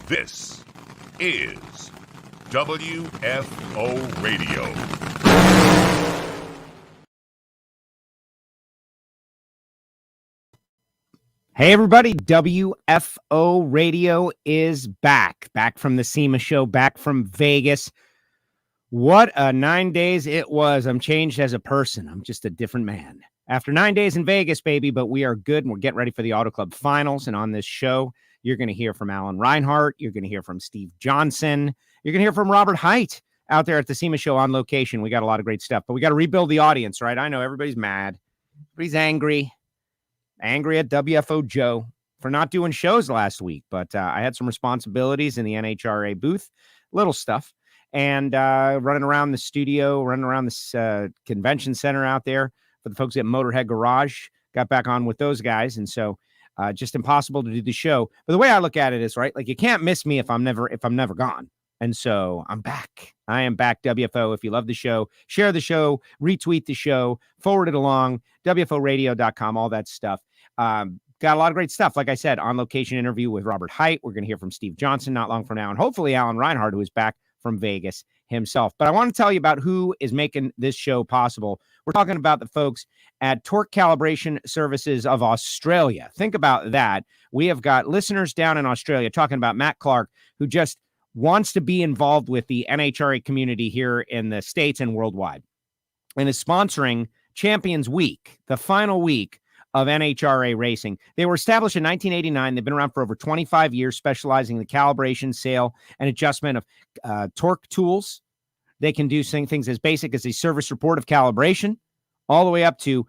This is WFO Radio. Hey everybody, WFO Radio is back from the SEMA show, back from Vegas. What a 9 days it was. I'm changed as a person. I'm just a different man. After 9 days in Vegas, baby, but we are good and we're getting ready for the Auto Club Finals. And on this show, you're going to hear from Alan Reinhart. You're going to hear from Steve Johnson. You're going to hear from Robert Hight out there at the SEMA show on location. We got a lot of great stuff, but we got to rebuild the audience, right? I know everybody's mad. Everybody's angry at WFO Joe for not doing shows last week, but I had some responsibilities in the NHRA booth, little stuff, and running around the studio, running around this convention center out there for the folks at Motorhead Garage. Got back on with those guys, and so just impossible to do the show. But the way I look at it is, right, like you can't miss me if I'm never gone. And so I'm back. I am back, WFO. If you love the show, share the show, retweet the show, forward it along, WFOradio.com, all that stuff. Got a lot of great stuff. Like I said, on location interview with Robert Hight. We're going to hear from Steve Johnson not long from now, and hopefully Alan Reinhardt, who is back from Vegas himself. But I want to tell you about who is making this show possible. We're talking about the folks at Torque Calibration Services of Australia. Think about that. We have got listeners down in Australia talking about Matt Clark, who just wants to be involved with the NHRA community here in the States and worldwide, and is sponsoring Champions Week, the final week of NHRA racing. They were established in 1989. They've been around for over 25 years, specializing in the calibration, sale, and adjustment of torque tools. They can do things as basic as a service report of calibration, all the way up to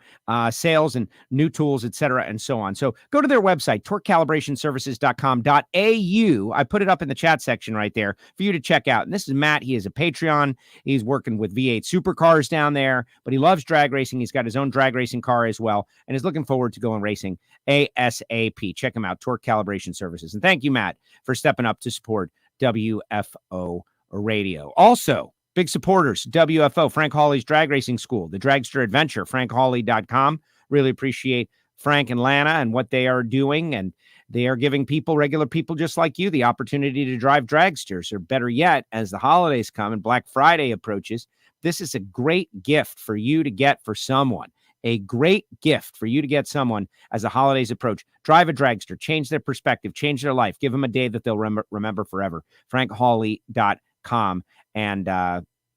sales and new tools, et cetera, and so on. So go to their website, torquecalibrationservices.com.au. I put it up in the chat section right there for you to check out. And this is Matt. He is a Patreon. He's working with V8 supercars down there, but he loves drag racing. He's got his own drag racing car as well, and is looking forward to going racing ASAP. Check him out, Torque Calibration Services. And thank you, Matt, for stepping up to support WFO Radio. Also, big supporters, WFO, Frank Hawley's Drag Racing School, the Dragster Adventure, frankhawley.com. Really appreciate Frank and Lana and what they are doing. And they are giving people, regular people just like you, the opportunity to drive dragsters. Or better yet, as the holidays come and Black Friday approaches, this is a great gift for you to get for someone. A great gift for you to get someone as the holidays approach. Drive a dragster, change their perspective, change their life, give them a day that they'll remember forever. frankhawley.com. And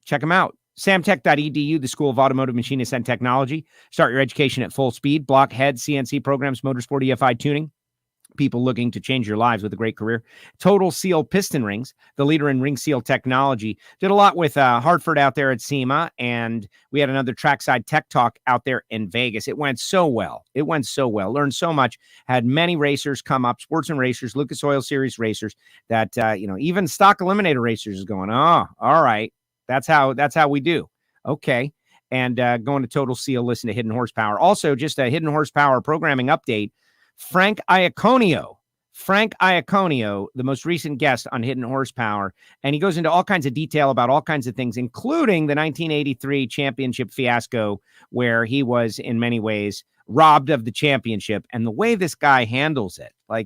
check them out. Samtech.edu, the School of Automotive Machinists and Technology. Start your education at full speed. Blockhead, CNC programs, motorsport, EFI tuning. People looking to change your lives with a great career. Total Seal Piston Rings, the leader in ring seal technology. Did a lot with Hartford out there at SEMA, and we had another trackside tech talk out there in Vegas. It went so well. Learned so much. Had many racers come up, sports and racers, Lucas Oil Series racers, that even stock eliminator racers is going, oh, all right. That's how we do. Okay. And going to Total Seal, listen to Hidden Horsepower. Also, just a Hidden Horsepower programming update. Frank Iaconio, the most recent guest on Hidden Horsepower, and he goes into all kinds of detail about all kinds of things, including the 1983 championship fiasco, where he was in many ways robbed of the championship, and the way this guy handles it, I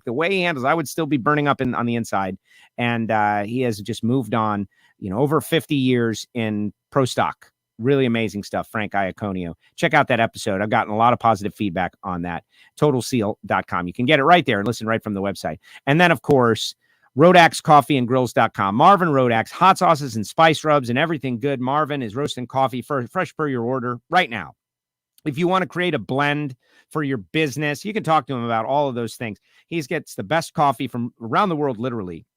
would still be burning up on the inside, and he has just moved on, over 50 years in pro stock. Really amazing stuff, Frank Iaconio. Check out that episode. I've gotten a lot of positive feedback on that. TotalSeal.com. You can get it right there and listen right from the website. And then, of course, RodaxCoffeeandGrills.com. Marvin Rodax, hot sauces and spice rubs and everything good. Marvin is roasting coffee fresh per your order right now. If you want to create a blend for your business, you can talk to him about all of those things. He gets the best coffee from around the world, literally.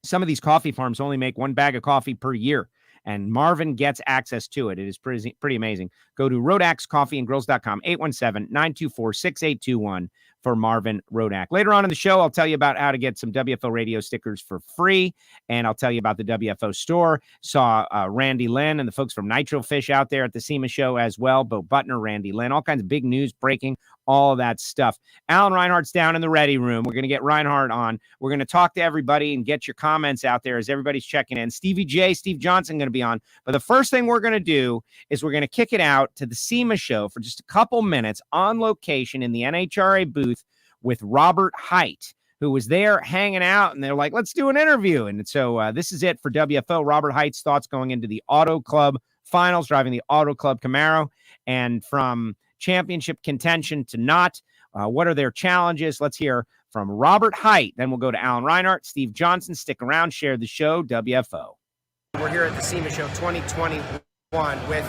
Some of these coffee farms only make one bag of coffee per year, and Marvin gets access to it. It is pretty amazing. Go to RodaxCoffeeandGrills.com, 817-924-6821 for Marvin Rodak. Later on in the show, I'll tell you about how to get some WFO radio stickers for free, and I'll tell you about the WFO store. Saw Randy Lynn and the folks from Nitro Fish out there at the SEMA show as well. Bo Butner, Randy Lynn, all kinds of big news breaking, all of that stuff. Alan Reinhardt's down in the ready room. We're going to get Reinhardt on. We're going to talk to everybody and get your comments out there as everybody's checking in. Steve Johnson going to be on. But the first thing we're going to do is we're going to kick it out to the SEMA show for just a couple minutes on location in the NHRA booth with Robert Hight. who was there hanging out, and they're like, let's do an interview. And so this is it for WFO. Robert Hight's thoughts going into the Auto Club Finals, driving the Auto Club Camaro, and from championship contention to not. What are their challenges? Let's hear from Robert Hight. Then we'll go to Alan Reinhardt, Steve Johnson. Stick around, share the show, WFO. We're here at the SEMA Show 2021 with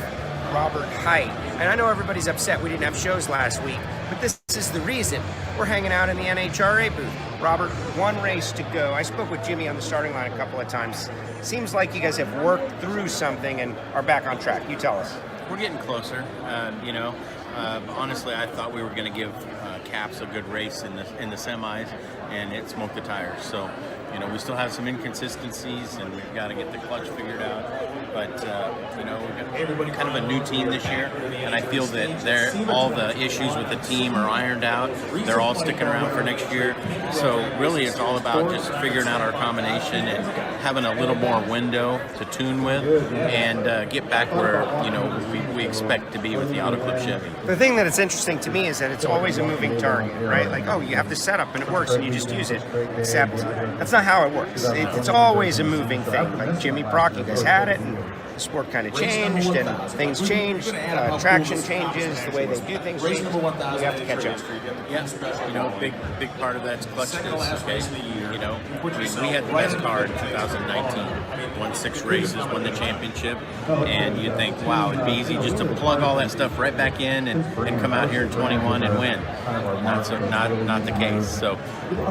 Robert Hight. And I know everybody's upset we didn't have shows last week, but this is the reason. We're hanging out in the NHRA booth. Robert, one race to go. I spoke with Jimmy on the starting line a couple of times. Seems like you guys have worked through something and are back on track. You tell us. We're getting closer. Honestly, I thought we were going to give Caps a good race in the semis, and it smoked the tires. So, we still have some inconsistencies, and we've got to get the clutch figured out. But we're kind of a new team this year, and I feel that all the issues with the team are ironed out. They're all sticking around for next year. So really, it's all about just figuring out our combination and having a little more window to tune with, and get back where we expect to be with the Auto Club Chevy. The thing that is interesting to me is that it's always a moving target, right? Like, oh, you have the setup and it works and you just use it. Except that's not how it works. It's always a moving thing. Like Jimmy Prock, you guys had it, and the sport kind of changed and things changed. Traction changes, the way they do things changes. You have to catch up. Yeah, big part of that's clutchness. Okay, we had the best car in 2019. Won 6 races, won the championship, and you think, wow, it'd be easy just to plug all that stuff right back in and come out here in 21 and win. Not the case. So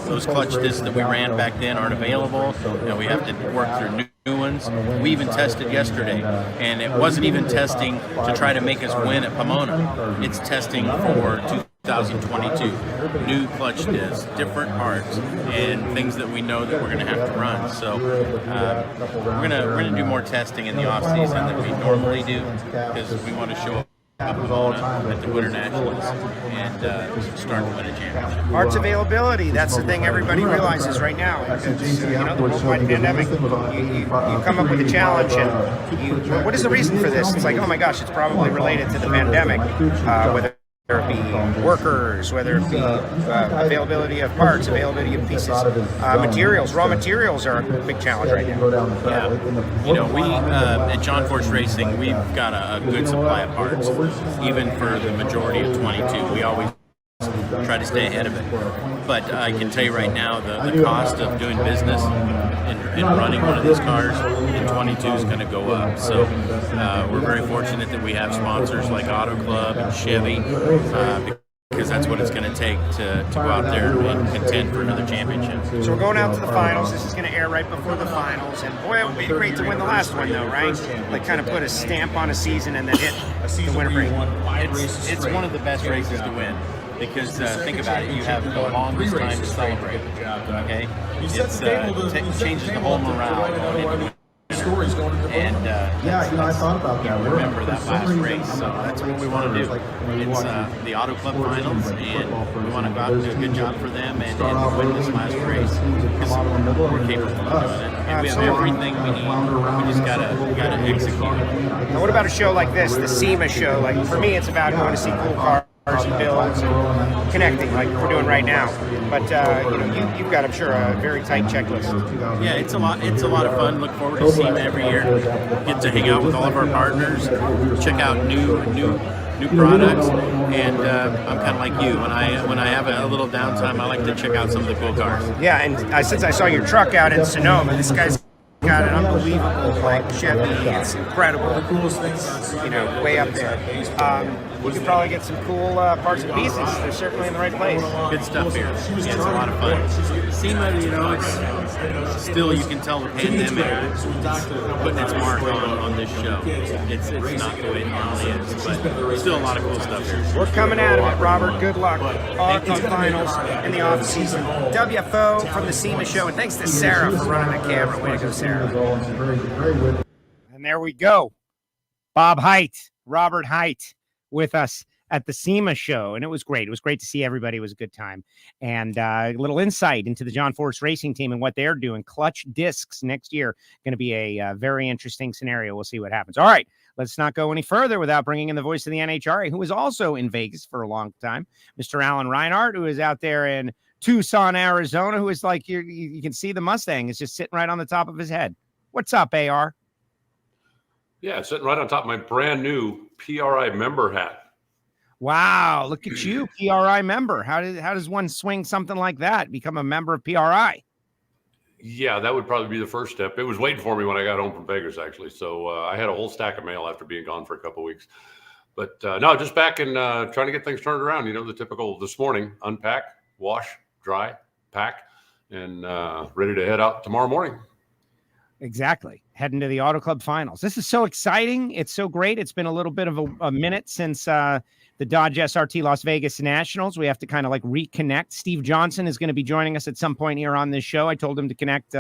those clutch discs that we ran back then aren't available. We have to work through new ones. We even tested yesterday, and it wasn't even testing to try to make us win at Pomona. It's testing for 2022, new clutch discs, different parts, and things that we know that we're going to have to run. So we're going to do more testing in the off season than we normally do, because we want to show up at the Winter Nationals and start to win a championship. Parts availability, that's the thing everybody realizes right now. The worldwide pandemic, you come up with a challenge, and what is the reason for this? It's like, oh my gosh, it's probably related to the pandemic, whether it be workers, whether it be availability of parts, availability of pieces, materials. Raw materials are a big challenge right now. Yeah. We at John Force Racing, we've got a good supply of parts, even for the majority of 22. We always try to stay ahead of it. But I can tell you right now, the cost of doing business and running one of these cars in 22 is going to go up. So we're very fortunate that we have sponsors like Auto Club and Chevy, because that's what it's going to take to go out there and contend for another championship. So we're going out to the finals. This is going to air right before the finals. And boy, it would be great to win the last one, though, right? Like kind of put a stamp on a season and then hit the winter break. It's one of the best races to win. Because think about it, you have the longest time to celebrate. Okay, it changes the whole morale going into winter. And I thought about that. Remember that last race, so that's what we want to do. It's the Auto Club Finals, and we want to go out and do a good job for them and win this last race, because we're capable of doing it. And we have everything we need. We just gotta execute. Now, what about a show like this, the SEMA show? Like for me, it's about going to see cool cars and builds and connecting like we're doing right now. But you've got, I'm sure, a very tight checklist. Yeah, it's a lot of fun. Look forward to seeing every year. Get to hang out with all of our partners, check out new products, and I'm kind of like you. When I have a little downtime, I like to check out some of the cool cars. Yeah, and since I saw your truck out in Sonoma, this guy's got an unbelievable Chevy. It's incredible. It's, way up there. You could probably get some cool parts and pieces. They're certainly in the right place. Good stuff here. Yeah, it's a lot of fun. SEMA, it's still, you can tell the pandemic is putting its mark on this show. It's not the way it normally is, but still a lot of cool stuff here. We're coming out of it, Robert. Good luck. Auto Club Finals in the off season. WFO from the SEMA show, and thanks to Sarah for running the camera. Way to go, Sarah. And there we go. Bob Hight, Robert Hight, with us at the SEMA show, and it was great. It was great to see everybody. It was a good time, and a little insight into the John Force Racing team and what they're doing. Clutch discs next year, going to be a very interesting scenario. We'll see what happens. All right, let's not go any further without bringing in the voice of the NHRA, who was also in Vegas for a long time, Mr. Alan Reinhardt, who is out there in Tucson, Arizona, who is like, you can see the Mustang is just sitting right on the top of his head. What's up, AR? Yeah, sitting right on top of my brand new PRI member hat. Wow, look at you, PRI member. How does one swing something like that, become a member of PRI? Yeah, that would probably be the first step. It was waiting for me when I got home from Vegas, actually. So I had a whole stack of mail after being gone for a couple of weeks. But no, just back and trying to get things turned around. You know, the typical this morning: unpack, wash, dry, pack, and ready to head out tomorrow morning. Exactly. Heading to the Auto Club Finals. This is so exciting. It's so great. It's been a little bit of a minute since the Dodge SRT Las Vegas Nationals. We have to kind of like reconnect. Steve Johnson is going to be joining us at some point here on this show. I told him to connect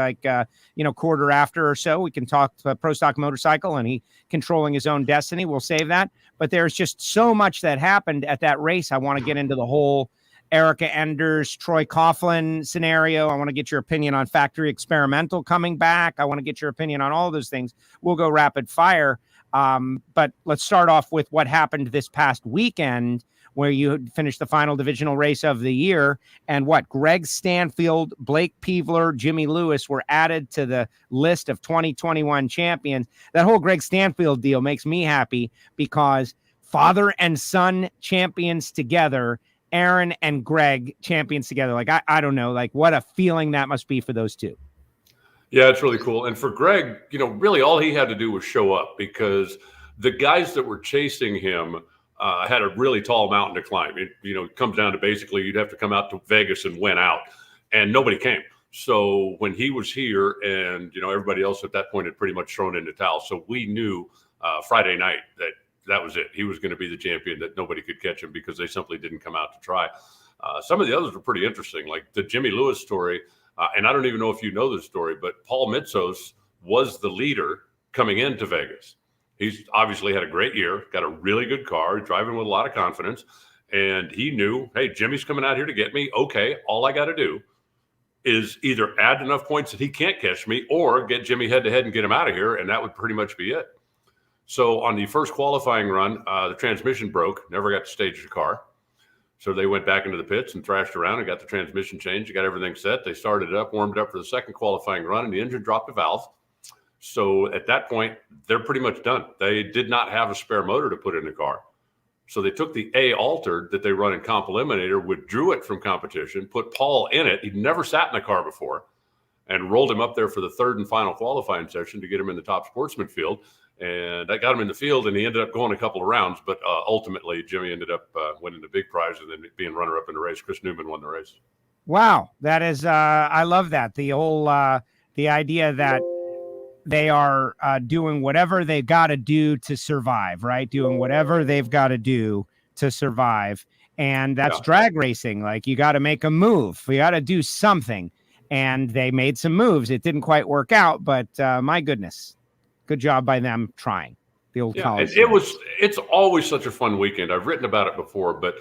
quarter after or so. We can talk Pro Stock Motorcycle and he controlling his own destiny. We'll save that. But there's just so much that happened at that race. I want to get into the whole Erica Enders, Troy Coughlin scenario. I want to get your opinion on Factory Experimental coming back. I want to get your opinion on all those things. We'll go rapid fire. But let's start off with what happened this past weekend, where you finished the final divisional race of the year. And what Greg Stanfield, Blake Peevler, Jimmy Lewis were added to the list of 2021 champions. That whole Greg Stanfield deal makes me happy because father and son champions together. Aaron and Greg champions together. Like, I don't know, like what a feeling that must be for those two. Yeah, it's really cool. And for Greg, you know, really all he had to do was show up because the guys that were chasing him had a really tall mountain to climb. It comes down to basically you'd have to come out to Vegas and win out, and nobody came. So when he was here and, everybody else at that point had pretty much thrown in the towel. So we knew Friday night that was it. He was going to be the champion, that nobody could catch him because they simply didn't come out to try. Some of the others were pretty interesting, like the Jimmy Lewis story. And I don't even know if you know this story, but Paul Mitzos was the leader coming into Vegas. He's obviously had a great year, got a really good car, driving with a lot of confidence. And he knew, hey, Jimmy's coming out here to get me. Okay, all I got to do is either add enough points that he can't catch me or get Jimmy head to head and get him out of here. And that would pretty much be it. So on the first qualifying run, the transmission broke, never got to stage the car. So they went back into the pits and thrashed around and got the transmission changed, got everything set. They started it up, warmed it up for the second qualifying run, and the engine dropped a valve. So at that point, they're pretty much done. They did not have a spare motor to put in the car. So they took the A altered that they run in Comp Eliminator, withdrew it from competition, put Paul in it. He'd never sat in a car before, and rolled him up there for the third and final qualifying session to get him in the top sportsman field. And I got him in the field, and he ended up going a couple of rounds. But ultimately, Jimmy ended up winning the big prize and then being runner-up in the race. Chris Newman won the race. Wow. That is, I love that. The whole, the idea that they are doing whatever they've got to do to survive, right? Doing whatever they've got to do to survive. And that's drag racing. Like, you got to make a move. You got to do something. And they made some moves. It didn't quite work out, but my goodness. Good job by them trying. The old college. It's always such a fun weekend. I've written about it before, but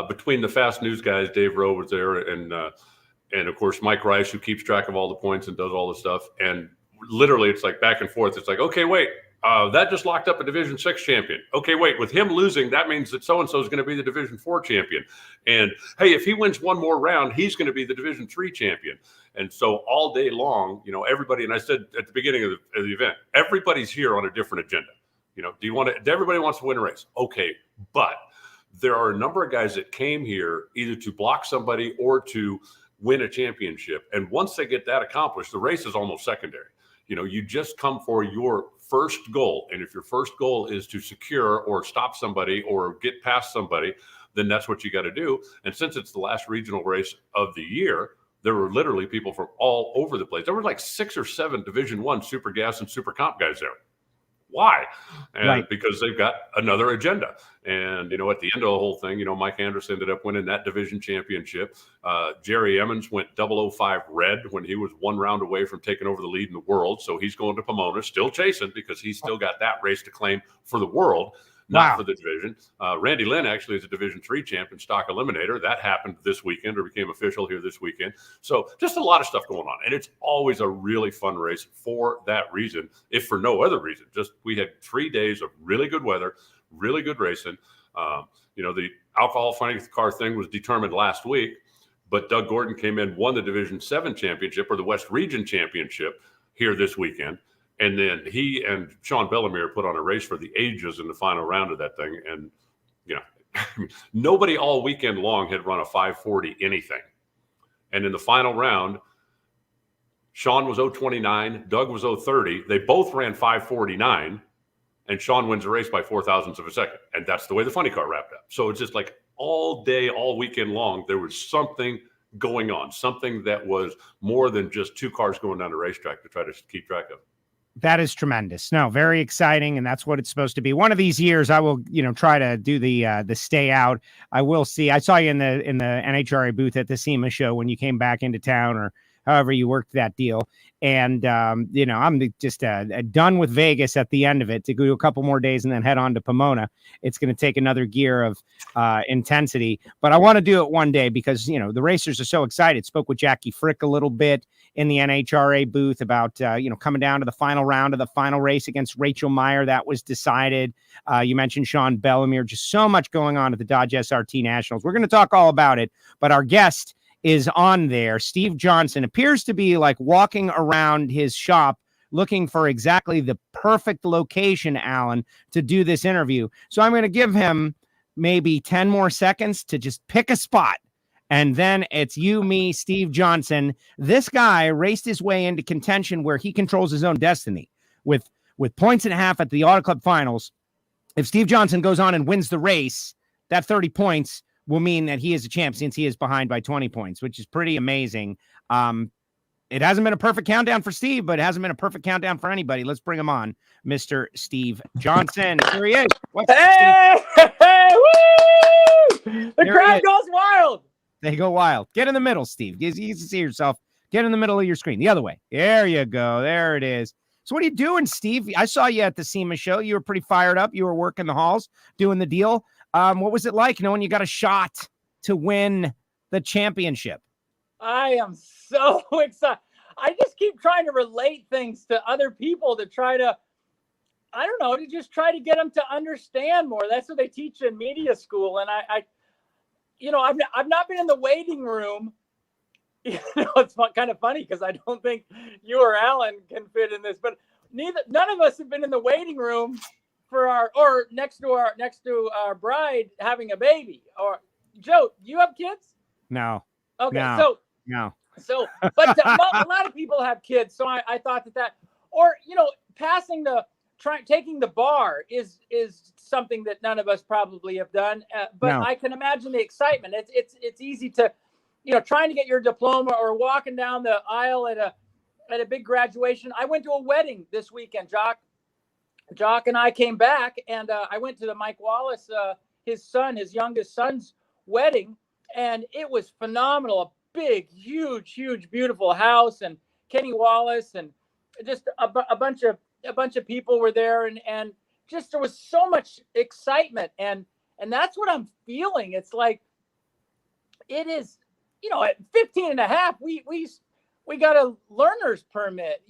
between the Fast News guys, Dave Rowe was there, and of course Mike Rice, who keeps track of all the points and does all the stuff. And literally, it's like back and forth. It's like, okay, wait, that just locked up a Division 6 champion. Okay, wait, with him losing, that means that so-and-so is going to be the Division 4 champion. And hey, if he wins one more round, he's going to be the Division 3 champion. And so all day long, everybody, and I said at the beginning of the event, everybody's here on a different agenda. Everybody wants to win a race. Okay, but there are a number of guys that came here either to block somebody or to win a championship. And once they get that accomplished, the race is almost secondary. You just come for your first goal. And if your first goal is to secure or stop somebody or get past somebody, then that's what you got to do. And since it's the last regional race of the year, there were literally people from all over the place. There were like 6 or 7 Division I Super Gas and Super Comp guys there. Why? And right. Because they've got another agenda. And, at the end of the whole thing, Mike Anderson ended up winning that division championship. Jerry Emmons went 005 red when he was 1 round away from taking over the lead in the world. So he's going to Pomona, still chasing because he's still got that race to claim for the world. Not for the division. Randy Lynn actually is a Division 3 champ in Stock Eliminator. That happened this weekend or became official here this weekend. So just a lot of stuff going on. And it's always a really fun race for that reason, if for no other reason. Just we had 3 days of really good weather, really good racing. The alcohol funny car thing was determined last week. But Doug Gordon came in, won the Division 7 championship or the West Region championship here this weekend. And then he and Sean Bellemere put on a race for the ages in the final round of that thing. And, nobody all weekend long had run a 540 anything. And in the final round, Sean was 029, Doug was 030. They both ran 549, and Sean wins the race by 0.004 of a second. And that's the way the funny car wrapped up. So it's just like all day, all weekend long, there was something going on, something that was more than just two cars going down the racetrack to try to keep track of. That is tremendous. No, very exciting, and that's what it's supposed to be. One of these years, I will, try to do the stay out. I will see. I saw you in the NHRA booth at the SEMA show when you came back into town, or however you worked that deal. And I'm just done with Vegas at the end of it to go a couple more days and then head on to Pomona. It's going to take another gear of intensity, but I want to do it one day because the racers are so excited. Spoke with Jackie Frick a little bit in the NHRA booth about, coming down to the final round of the final race against Rachel Meyer. That was decided. You mentioned Sean Bellemere, just so much going on at the Dodge SRT Nationals. We're going to talk all about it, but our guest is on there. Steve Johnson appears to be like walking around his shop looking for exactly the perfect location, Alan, to do this interview. So I'm going to give him maybe 10 more seconds to just pick a spot. And then it's you, me, Steve Johnson. This guy raced his way into contention where he controls his own destiny with 1.5 points at the Auto Club Finals. If Steve Johnson goes on and wins the race, that 30 points will mean that he is a champ since he is behind by 20 points, which is pretty amazing. It hasn't been a perfect countdown for Steve, but it hasn't been a perfect countdown for anybody. Let's bring him on, Mr. Steve Johnson. Here he is. What's hey, woo! The crowd goes wild. They go wild. Get in the middle, Steve. You can see yourself. Get in the middle of your screen. The other way. There you go. There it is. So what are you doing, Steve? I saw you at the SEMA show. You were pretty fired up. You were working the halls, doing the deal. What was it like knowing you got a shot to win the championship? I am so excited. I just keep trying to relate things to other people to try to, to just try to get them to understand more. That's what they teach in media school. And I've not been in the waiting room. It's kind of funny because I don't think you or Alan can fit in this, but none of us have been in the waiting room for next to our bride having a baby. Or Joe, you have kids? No. Okay. No. So, but a lot of people have kids. So I thought that, or, taking the bar is something that none of us probably have done. But no. I can imagine the excitement. It's easy to, trying to get your diploma or walking down the aisle at a big graduation. I went to a wedding this weekend. Jock and I came back, and I went to the Mike Wallace, his youngest son's wedding, and it was phenomenal. A big, huge, beautiful house, and Kenny Wallace, and just a bunch of people were there, and just there was so much excitement, and that's what I'm feeling. It's like it is, at 15 and a half, we got a learner's permit,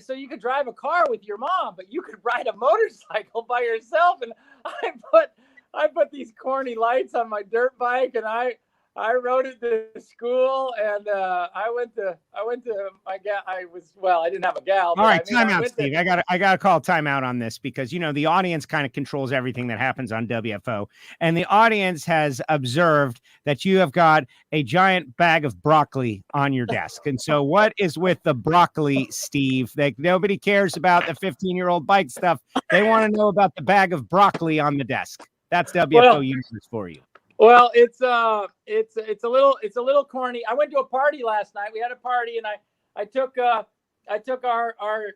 so you could drive a car with your mom, but you could ride a motorcycle by yourself. And I put these corny lights on my dirt bike, and I rode it to school, and I went to my gal. I didn't have a gal. All right, time out, Steve. I got to call timeout on this because the audience kind of controls everything that happens on WFO, and the audience has observed that you have got a giant bag of broccoli on your desk. And so, what is with the broccoli, Steve? Like nobody cares about the 15-year-old bike stuff. They want to know about the bag of broccoli on the desk. That's WFO universe for you. Well, it's a little corny. I went to a party last night. We had a party, and I took our Wally.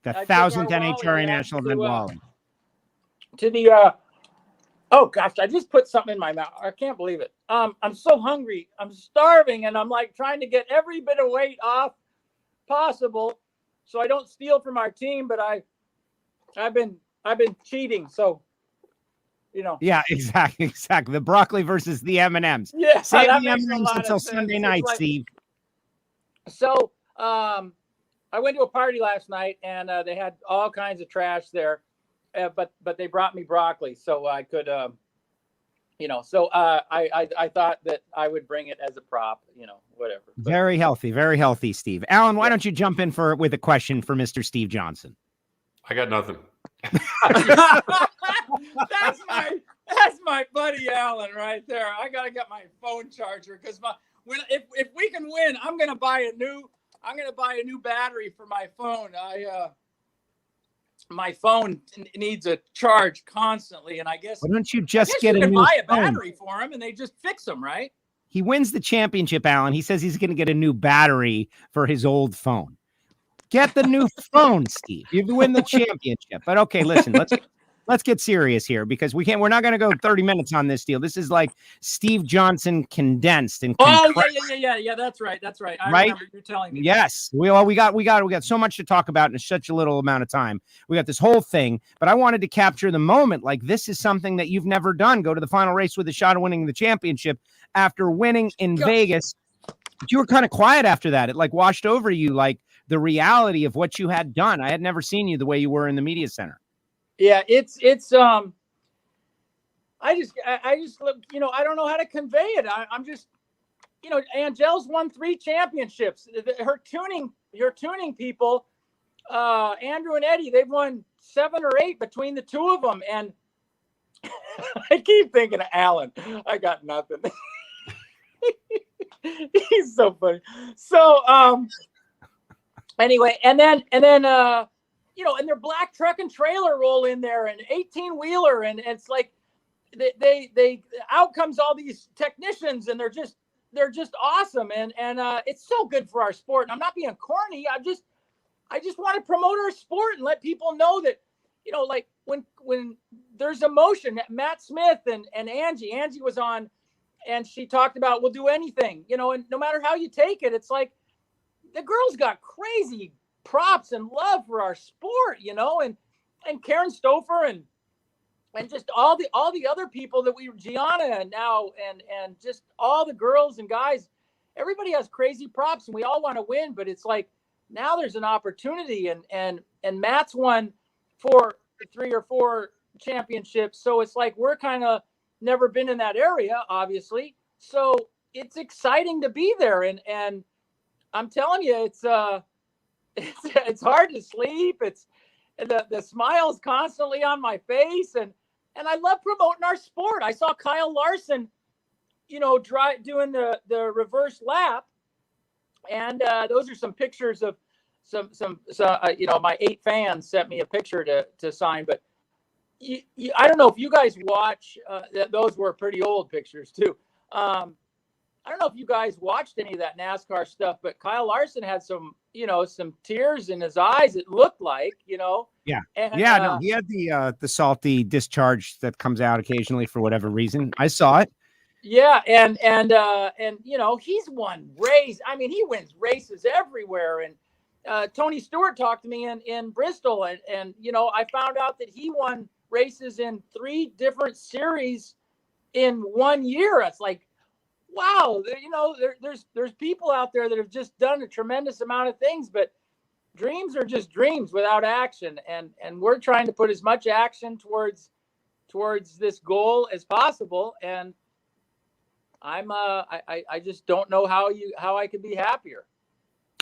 The 1000th NHRA National event Wally. To the oh gosh, I just put something in my mouth. I can't believe it. I'm so hungry. I'm starving, and I'm like trying to get every bit of weight off possible, so I don't steal from our team. But I've been cheating, so. Yeah, exactly. The broccoli versus the M&Ms. Yeah, save the M&Ms until Sunday night, Steve. So, I went to a party last night, and they had all kinds of trash there, but they brought me broccoli, so I could So I thought that I would bring it as a prop, whatever. But, very healthy, Steve. Alan, why don't you jump in with a question for Mr. Steve Johnson? I got nothing. that's my buddy Alan right there. I gotta get my phone charger because if we can win, I'm gonna buy a new battery for my phone. My phone needs a charge constantly, and I guess why don't you just get a new buy a phone? battery for him and they just fix them, right? He wins the championship, Alan. He says he's going to get a new battery for his old phone. Get the new phone, Steve. You win the championship. But okay, listen, let's get serious here because we're not going to go 30 minutes on this deal. This is like Steve Johnson condensed and yeah. That's right. I remember you telling me. Yes. We got so much to talk about in such a little amount of time. We got this whole thing, but I wanted to capture the moment. Like this is something that you've never done. Go to the final race with a shot of winning the championship after winning in Vegas. But you were kind of quiet after that. It like washed over you, like the reality of what you had done. I had never seen you the way you were in the media center. Yeah, it's I just I don't know how to convey it. I'm just, Angel's won 3 championships. Her tuning people, Andrew and Eddie, they've won 7 or 8 between the two of them. And I keep thinking of Alan. I got nothing. He's so funny. So, anyway, and then and their black truck and trailer roll in there and 18-wheeler. And it's like, they out comes all these technicians and they're just awesome. And it's so good for our sport. And I'm not being corny. I just want to promote our sport and let people know that, like when there's emotion. Matt Smith and Angie was on and she talked about, we'll do anything, and no matter how you take it, it's like the girls got crazy props and love for our sport, and Karen Stouffer and just all the other people that Gianna and now and just all the girls and guys, everybody has crazy props and we all want to win, but it's like now there's an opportunity and Matt's won 3 or 4 championships. So it's like we're kind of never been in that area, obviously. So it's exciting to be there. And I'm telling you, it's hard to sleep. It's the smile's constantly on my face, and I love promoting our sport. I saw Kyle Larson, doing the reverse lap, and those are some pictures of some my 8 fans sent me a picture to sign. But I don't know if you guys watch. Those were pretty old pictures too. I don't know if you guys watched any of that NASCAR stuff, but Kyle Larson had some tears in his eyes. It looked like, Yeah. And, no, he had the salty discharge that comes out occasionally for whatever reason. I saw it. Yeah. And he's won race. I mean, he wins races everywhere. And Tony Stewart talked to me in Bristol and I found out that he won races in 3 different series in 1 year. It's like, wow, there's people out there that have just done a tremendous amount of things, but dreams are just dreams without action. And we're trying to put as much action towards this goal as possible. And I just don't know how I could be happier.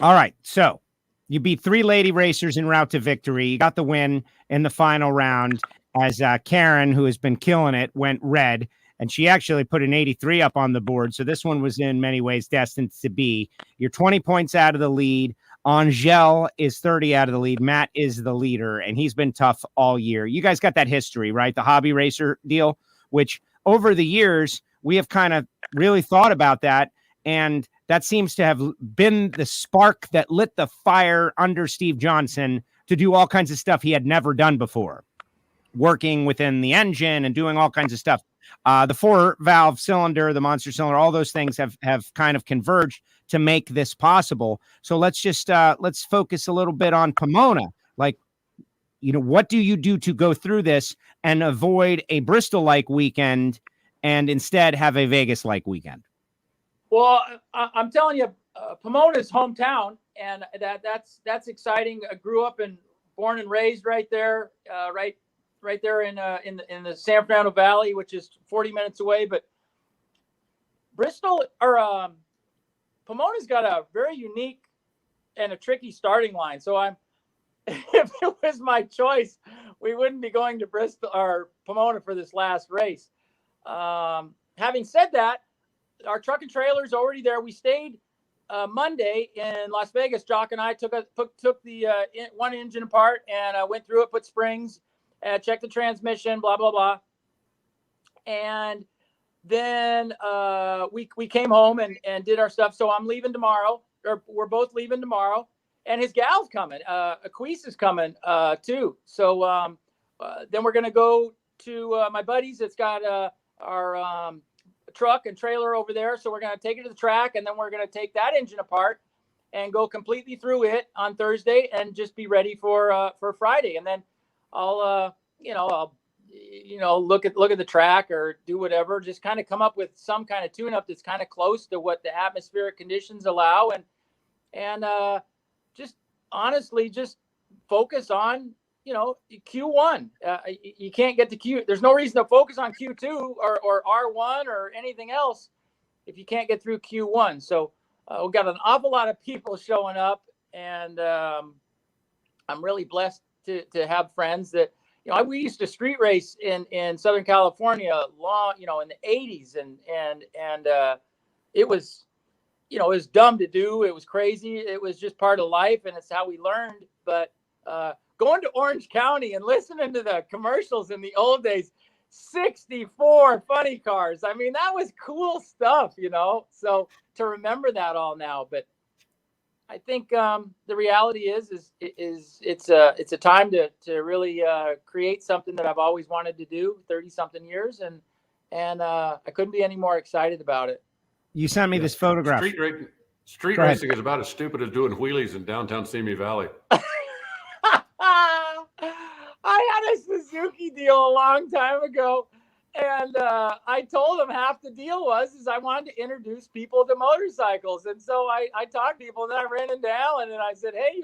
All right. So you beat 3 lady racers en route to victory. You got the win in the final round as Karen, who has been killing it, went red. And she actually put an 83 up on the board. So this one was in many ways destined to be. You're 20 points out of the lead. Angel is 30 out of the lead. Matt is the leader, and he's been tough all year. You guys got that history, right? The hobby racer deal, which over the years, we have kind of really thought about that. And that seems to have been the spark that lit the fire under Steve Johnson to do all kinds of stuff he had never done before, working within the engine and doing all kinds of stuff. The 4-valve cylinder, the monster cylinder, all those things have kind of converged to make this possible. So let's just let's focus a little bit on Pomona. Like, what do you do to go through this and avoid a Bristol-like weekend and instead have a Vegas-like weekend? Well, I'm telling you, Pomona's hometown, and that's exciting. I grew up and born and raised right there, right right there in the San Fernando Valley, which is 40 minutes away. But Bristol or Pomona's got a very unique and a tricky starting line. So if it was my choice, we wouldn't be going to Bristol or Pomona for this last race. Having said that, our truck and trailer's already there. We stayed Monday in Las Vegas. Jock and I took the one engine apart and went through it, put springs, checked the transmission, blah, blah, blah. And then we came home and did our stuff. So I'm leaving tomorrow, or we're both leaving tomorrow. And his gal's coming. Aquise is coming too. So then we're going to go to my buddies. It's got our truck and trailer over there. So we're going to take it to the track, and then we're going to take that engine apart and go completely through it on Thursday and just be ready for Friday. And then I'll look at the track or do whatever, just kind of come up with some kind of tune-up that's kind of close to what the atmospheric conditions allow. And just honestly, just focus on, Q1. You can't get to Q. There's no reason to focus on Q2 or R1 or anything else if you can't get through Q1. So we've got an awful lot of people showing up, and I'm really blessed to have friends that, we used to street race in Southern California long, in the 80s, and it was, it was dumb to do. It was crazy. It was just part of life, and it's how we learned. But going to Orange County and listening to the commercials in the old days, 64 funny cars. I mean, that was cool stuff, so to remember that all now. But I think the reality is it's a time to really create something that I've always wanted to do, 30 something years. And I couldn't be any more excited about it. You sent me this photograph. Street racing is about as stupid as doing wheelies in downtown Simi Valley. I had a Suzuki deal a long time ago, and I told them half the deal was I wanted to introduce people to motorcycles. And so I talked to people, and then I ran into Alan, and I said, hey,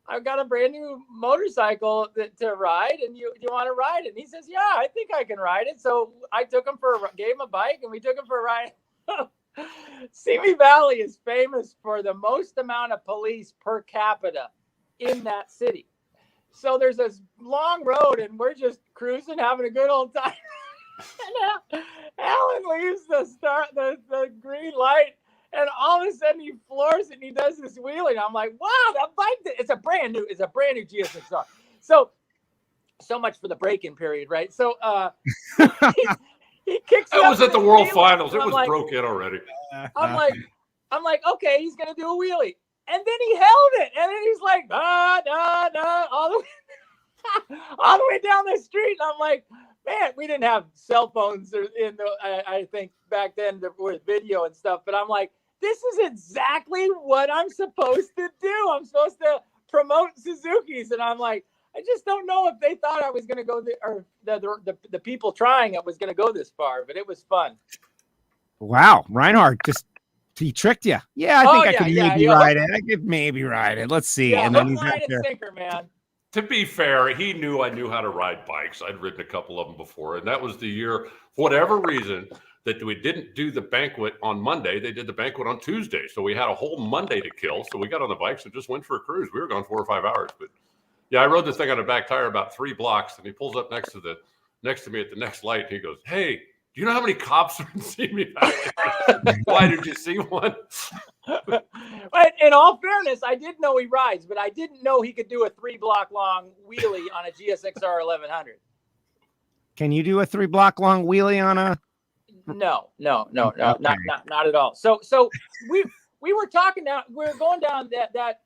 I've got a brand new motorcycle to ride, and you want to ride it? And he says, yeah, I think I can ride it. So I gave him a bike, and we took him for a ride. Simi Valley is famous for the most amount of police per capita in that city. So there's this long road, and we're just cruising, having a good old time. And Alan leaves the green light, and all of a sudden he floors it, and he does this wheeling. I'm like, wow, that bike! It's a brand new GSXR. So much for the break-in period, right? So he kicks. That was at the World Finals. It was broken already. I'm like, okay, he's gonna do a wheelie. And then he held it, and then he's like, all the way down the street. And I'm like, man, we didn't have cell phones I think back then with video and stuff. But I'm like, this is exactly what I'm supposed to do. I'm supposed to promote Suzukis, and I'm like, I just don't know if they thought I was going to go or the people trying it was going to go this far. But it was fun. Wow, Reinhardt he tricked you. Yeah, I think I could maybe ride it. I could maybe ride it. Let's see. Yeah, and then he's out there. Sinker, man. To be fair, he knew I knew how to ride bikes. I'd ridden a couple of them before, and that was the year, for whatever reason, that we didn't do the banquet on Monday. They did the banquet on Tuesday, so we had a whole Monday to kill. So we got on the bikes and just went for a cruise. We were gone 4 or 5 hours, but yeah, I rode this thing on a back tire about 3 blocks, and he pulls up next to me at the next light. And he goes, "Hey, do you know how many cops are in Simi Valley?" Why did you see one? But in all fairness, I did know he rides, but I didn't know he could do a 3-block long wheelie on a GSXR 1100. Can you do a 3-block long wheelie on a? No, okay. not at all. So we were talking down. We were going down that.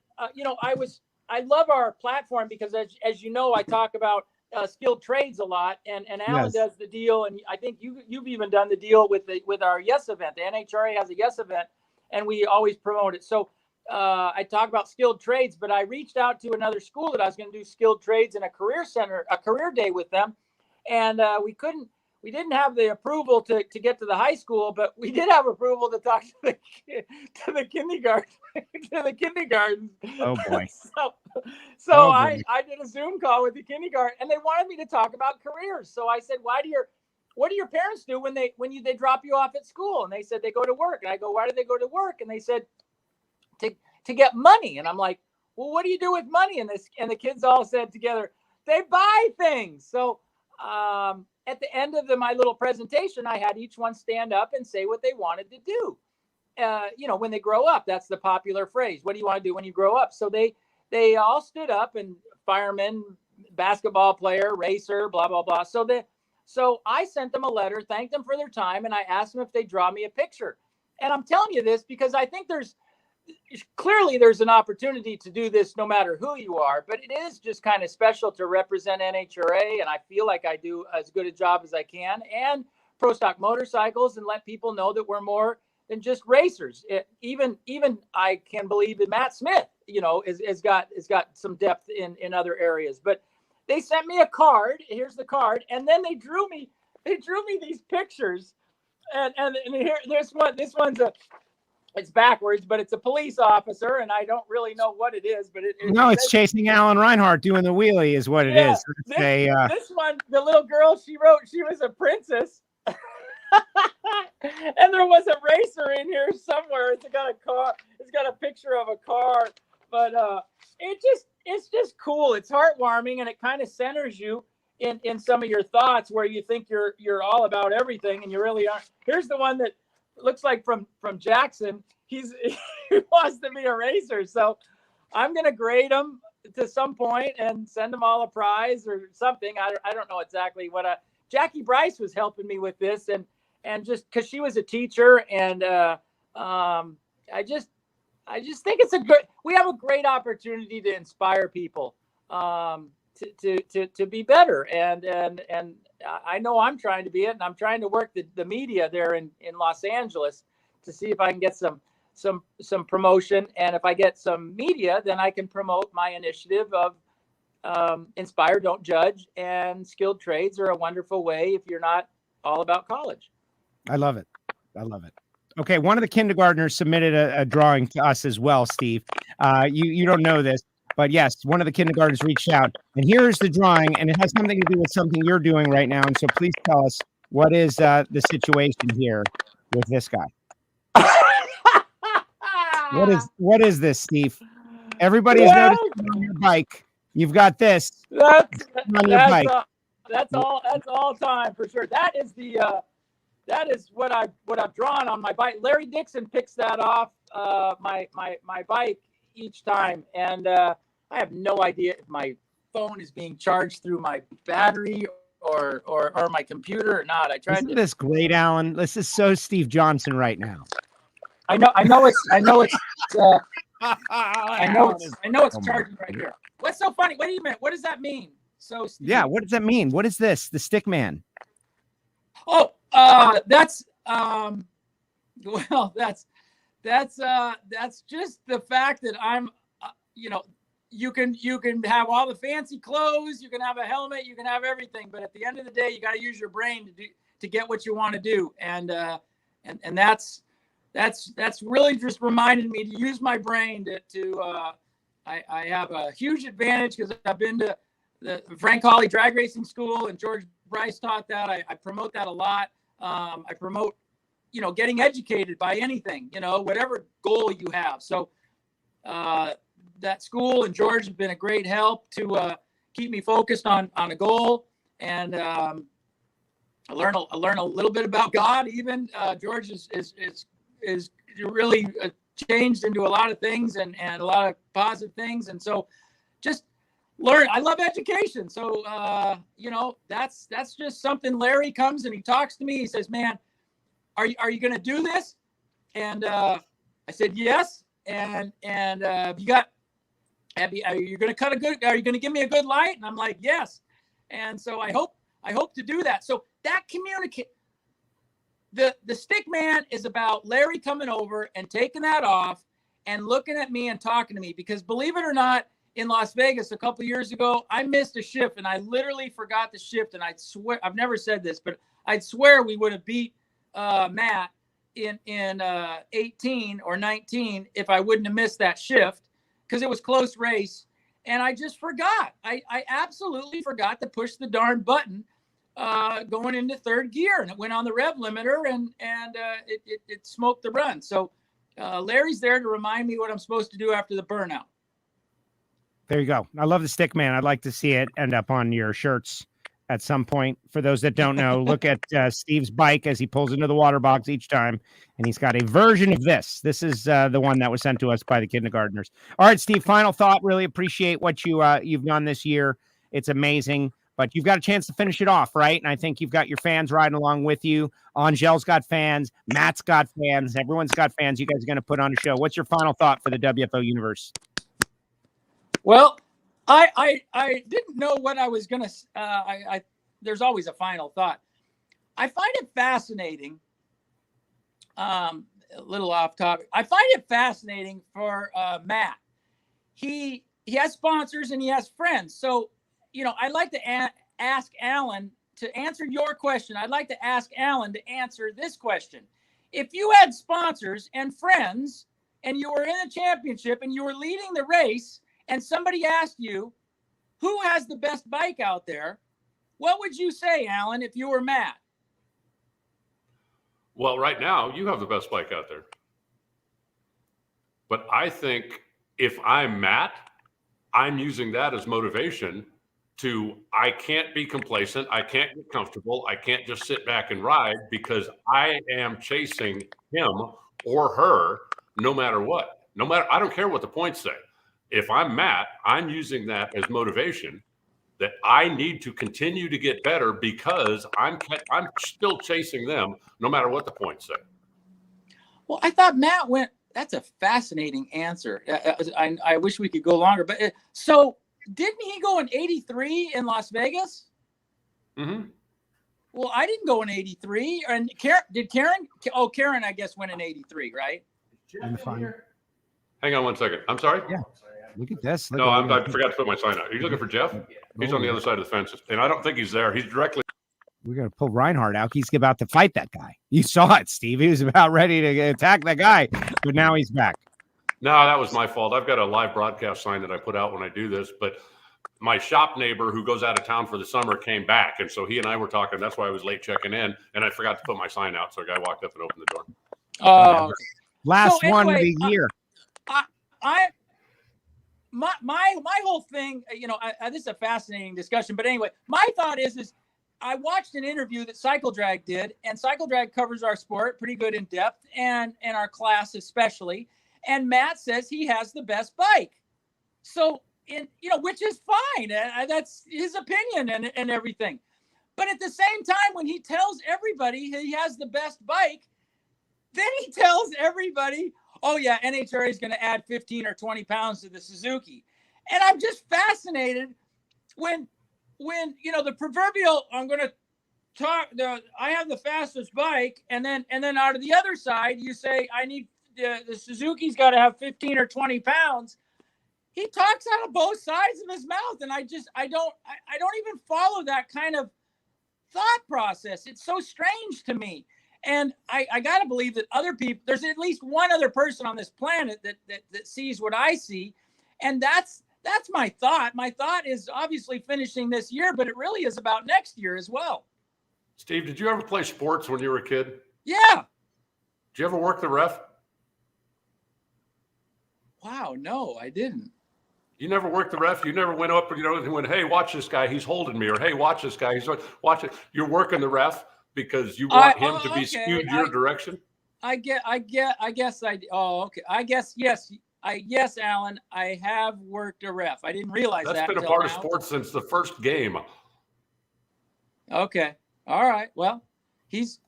I love our platform because as you know, I talk about skilled trades a lot, and Alan does the deal, and I think you've even done the deal with our Yes event. The NHRA has a Yes event, and we always promote it. So I talk about skilled trades, but I reached out to another school that I was going to do skilled trades in a career day with them, and we didn't have the approval to get to the high school, but we did have approval to talk to the kindergarten. Oh boy! So I did a Zoom call with the kindergarten, and they wanted me to talk about careers. So I said, what do your parents do when they drop you off at school? And they said they go to work. And I go, why do they go to work? And they said to get money. And I'm like, well, what do you do with money? And the kids all said together, they buy things. So at the end of my little presentation, I had each one stand up and say what they wanted to do. When they grow up, that's the popular phrase. What do you want to do when you grow up? So they all stood up, and fireman, basketball player, racer, blah, blah, blah. So I sent them a letter, thanked them for their time, and I asked them if they'd draw me a picture. And I'm telling you this because I think there's an opportunity to do this no matter who you are, but it is just kind of special to represent NHRA, and I feel like I do as good a job as I can, and Pro Stock Motorcycles, and let people know that we're more than just racers. Even I can believe that Matt Smith, has got some depth in other areas. But they sent me a card. Here's the card, and then they drew me these pictures, and here this one's it's backwards, but it's a police officer, and I don't really know what it is. But it's chasing Alan Reinhardt doing the wheelie is what it is. This one, the little girl, she wrote she was a princess. And there was a racer in here somewhere. It's got a car. It's got a picture of a car. But it's just cool. It's heartwarming, and it kind of centers you in some of your thoughts where you think you're all about everything, and you really aren't. Here's the one that looks like from Jackson. He wants to be a racer, so I'm gonna grade him to some point and send them all a prize or something. I don't know exactly what. Jackie Bryce was helping me with this, and just because she was a teacher, and I just think we have a great opportunity to inspire people to be better, and I know I'm trying to be it, and I'm trying to work the media there in Los Angeles to see if I can get some promotion, and if I get some media, then I can promote my initiative of Inspire, Don't Judge, and skilled trades are a wonderful way if you're not all about college. I love it. Okay, one of the kindergartners submitted a drawing to us as well, Steve. You don't know this, but yes, one of the kindergartners reached out, and here's the drawing, and it has something to do with something you're doing right now. And so please tell us, what is the situation here with this guy? What is this, Steve? Everybody's noticing on your bike. You've got this. That's on your bike. That's all time for sure. That is what I've drawn on my bike. Larry Dixon picks that off my bike each time, and I have no idea if my phone is being charged through my battery or my computer or not. Isn't this great, Alan? This is so Steve Johnson right now. I know it's charging right here. What's so funny? Wait a minute. What does that mean? So Steve, yeah, what does that mean? What is this? The stick man. Oh, that's just the fact that I'm, you can have all the fancy clothes, you can have a helmet, you can have everything, but at the end of the day, you got to use your brain to get what you want to do, and that's really just reminded me to use my brain I have a huge advantage because I've been to the Frank Hawley drag racing school, and George Bryce taught that. I promote that a lot. I promote, getting educated by anything, whatever goal you have. So that school and George have been a great help to keep me focused on a goal. And I learn a little bit about God. Even George is really changed into a lot of things and a lot of positive things. And so just learn. I love education. So, that's just something. Larry comes and he talks to me. He says, man, are you going to do this? And I said, yes. And are you going to give me a good light? And I'm like, yes. And so I hope to do that. So that the stick man is about Larry coming over and taking that off and looking at me and talking to me, because believe it or not, in Las Vegas a couple of years ago, I missed a shift and I literally forgot the shift. And I'd swear, I've never said this, but I'd swear we would have beat Matt in 18 or 19 if I wouldn't have missed that shift, because it was close race. and I just forgot. I absolutely forgot to push the darn button going into third gear, and it went on the rev limiter, and it smoked the run. So Larry's there to remind me what I'm supposed to do after the burnout. There you go. I love the stick man. I'd like to see it end up on your shirts at some point. For those that don't know, look at Steve's bike as he pulls into the water box each time, and he's got a version of this. This is the one that was sent to us by the kindergartners. All right, Steve, final thought. Really appreciate what you've done this year. It's amazing, but you've got a chance to finish it off, right? And I think you've got your fans riding along with you. Angel's got fans. Matt's got fans. Everyone's got fans. You guys are going to put on a show. What's your final thought for the WFO universe? Well, I didn't know what I was going to there's always a final thought. I find it fascinating, a little off topic. I find it fascinating for Matt. He has sponsors and he has friends. So, I'd like to ask Alan to answer your question. I'd like to ask Alan to answer this question. If you had sponsors and friends and you were in a championship and you were leading the race and somebody asked you, who has the best bike out there? What would you say, Alan, if you were Matt? Well, right now, you have the best bike out there. But I think if I'm Matt, I'm using that as motivation I can't be complacent. I can't get comfortable. I can't just sit back and ride because I am chasing him or her no matter what. I don't care what the points say. If I'm Matt, I'm using that as motivation that I need to continue to get better because I'm still chasing them no matter what the points say. Well, I thought Matt that's a fascinating answer. I wish we could go longer, but so didn't he go in 83 in Las Vegas? Mm-hmm. Well, I didn't go in 83. And did Karen? Oh, Karen, I guess, went in 83, right? Hang on one second. I'm sorry? Yeah. Look at this. No, I forgot to put my sign out. Are you looking for Jeff? He's on the other side of the fence, and I don't think he's there. He's directly. We're going to pull Reinhardt out. He's about to fight that guy. You saw it, Steve. He was about ready to attack that guy, but now he's back. No, that was my fault. I've got a live broadcast sign that I put out when I do this, but my shop neighbor who goes out of town for the summer came back, and so he and I were talking. That's why I was late checking in, and I forgot to put my sign out, so a guy walked up and opened the door. Last one of the year. My whole thing, this is a fascinating discussion, but anyway, my thought is I watched an interview that Cycle Drag did, and Cycle Drag covers our sport pretty good in depth and our class especially. And Matt says he has the best bike. So, which is fine. That's his opinion and everything. But at the same time, when he tells everybody he has the best bike, then he tells everybody, oh yeah, NHRA is going to add 15 or 20 pounds to the Suzuki. And I'm just fascinated when the proverbial, I'm going to talk, I have the fastest bike. And then out of the other side, you say, I need the Suzuki's got to have 15 or 20 pounds. He talks out of both sides of his mouth. And I don't even follow that kind of thought process. It's so strange to me. And I got to believe that other people, there's at least one other person on this planet that sees what I see. And that's my thought. My thought is obviously finishing this year, but it really is about next year as well. Steve, did you ever play sports when you were a kid? Yeah. Did you ever work the ref? Wow, no, I didn't. You never worked the ref? You never went up and went, hey, watch this guy, he's holding me, or hey, watch this guy, watch it. You're working the ref because you want him to be skewed your direction? I guess okay. I guess, yes, Alan, I have worked a ref. I didn't realize that. That's been a part of sports since the first game. Okay. All right. Well, he's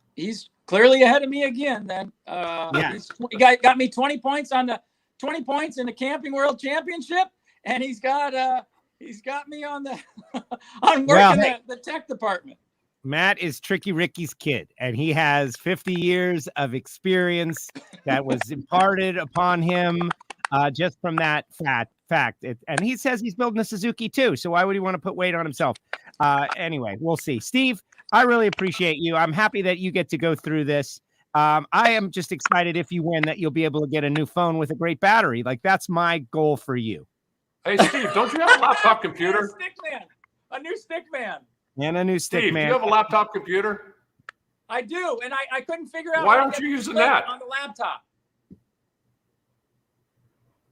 clearly ahead of me again then. He got me 20 points in the Camping World Championship, and he's got me on the on working the tech department. Matt is Tricky Ricky's kid, and he has 50 years of experience that was imparted upon him just from that fact. And he says he's building a Suzuki too, so why would he want to put weight on himself? Anyway, we'll see. Steve, I really appreciate you. I'm happy that you get to go through this. I am just excited if you win that you'll be able to get a new phone with a great battery. Like, that's my goal for you. Hey, Steve, don't you have a laptop computer? A new stick man. And a new stick Steve, man. do you have a laptop computer? I do, and I couldn't figure out why how to aren't get you the using link that on the laptop.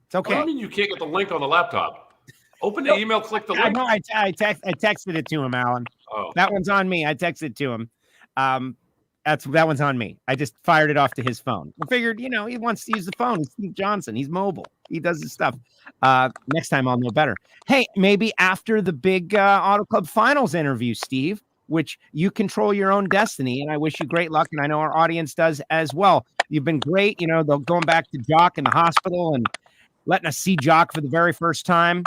It's okay. What do you mean you can't get the link on the laptop? Open the email, click the link. No, I texted it to him, Alan. Oh. That one's on me. I texted it to him. That one's on me. I just fired it off to his phone. I figured, he wants to use the phone. He's Steve Johnson. He's mobile. He does his stuff. Next time I'll know better. Hey, maybe after the big Auto Club Finals interview, Steve, which you control your own destiny, and I wish you great luck, and I know our audience does as well. You've been great. They're going back to Jock in the hospital and letting us see Jock for the very first time.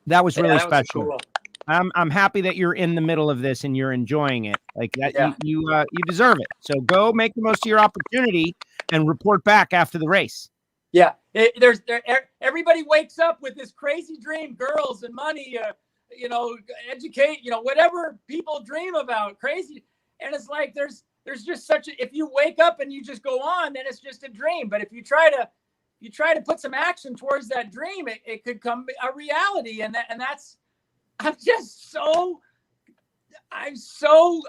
That was really special. Was cool. I'm happy that you're in the middle of this and you're enjoying it. Like that, yeah. You deserve it. So go make the most of your opportunity and report back after the race. Yeah, everybody wakes up with this crazy dream: girls and money, educate, whatever people dream about, crazy. And it's like there's just if you wake up and you just go on, then it's just a dream. But if you try to put some action towards that dream, it could come a reality. And that's. I'm so,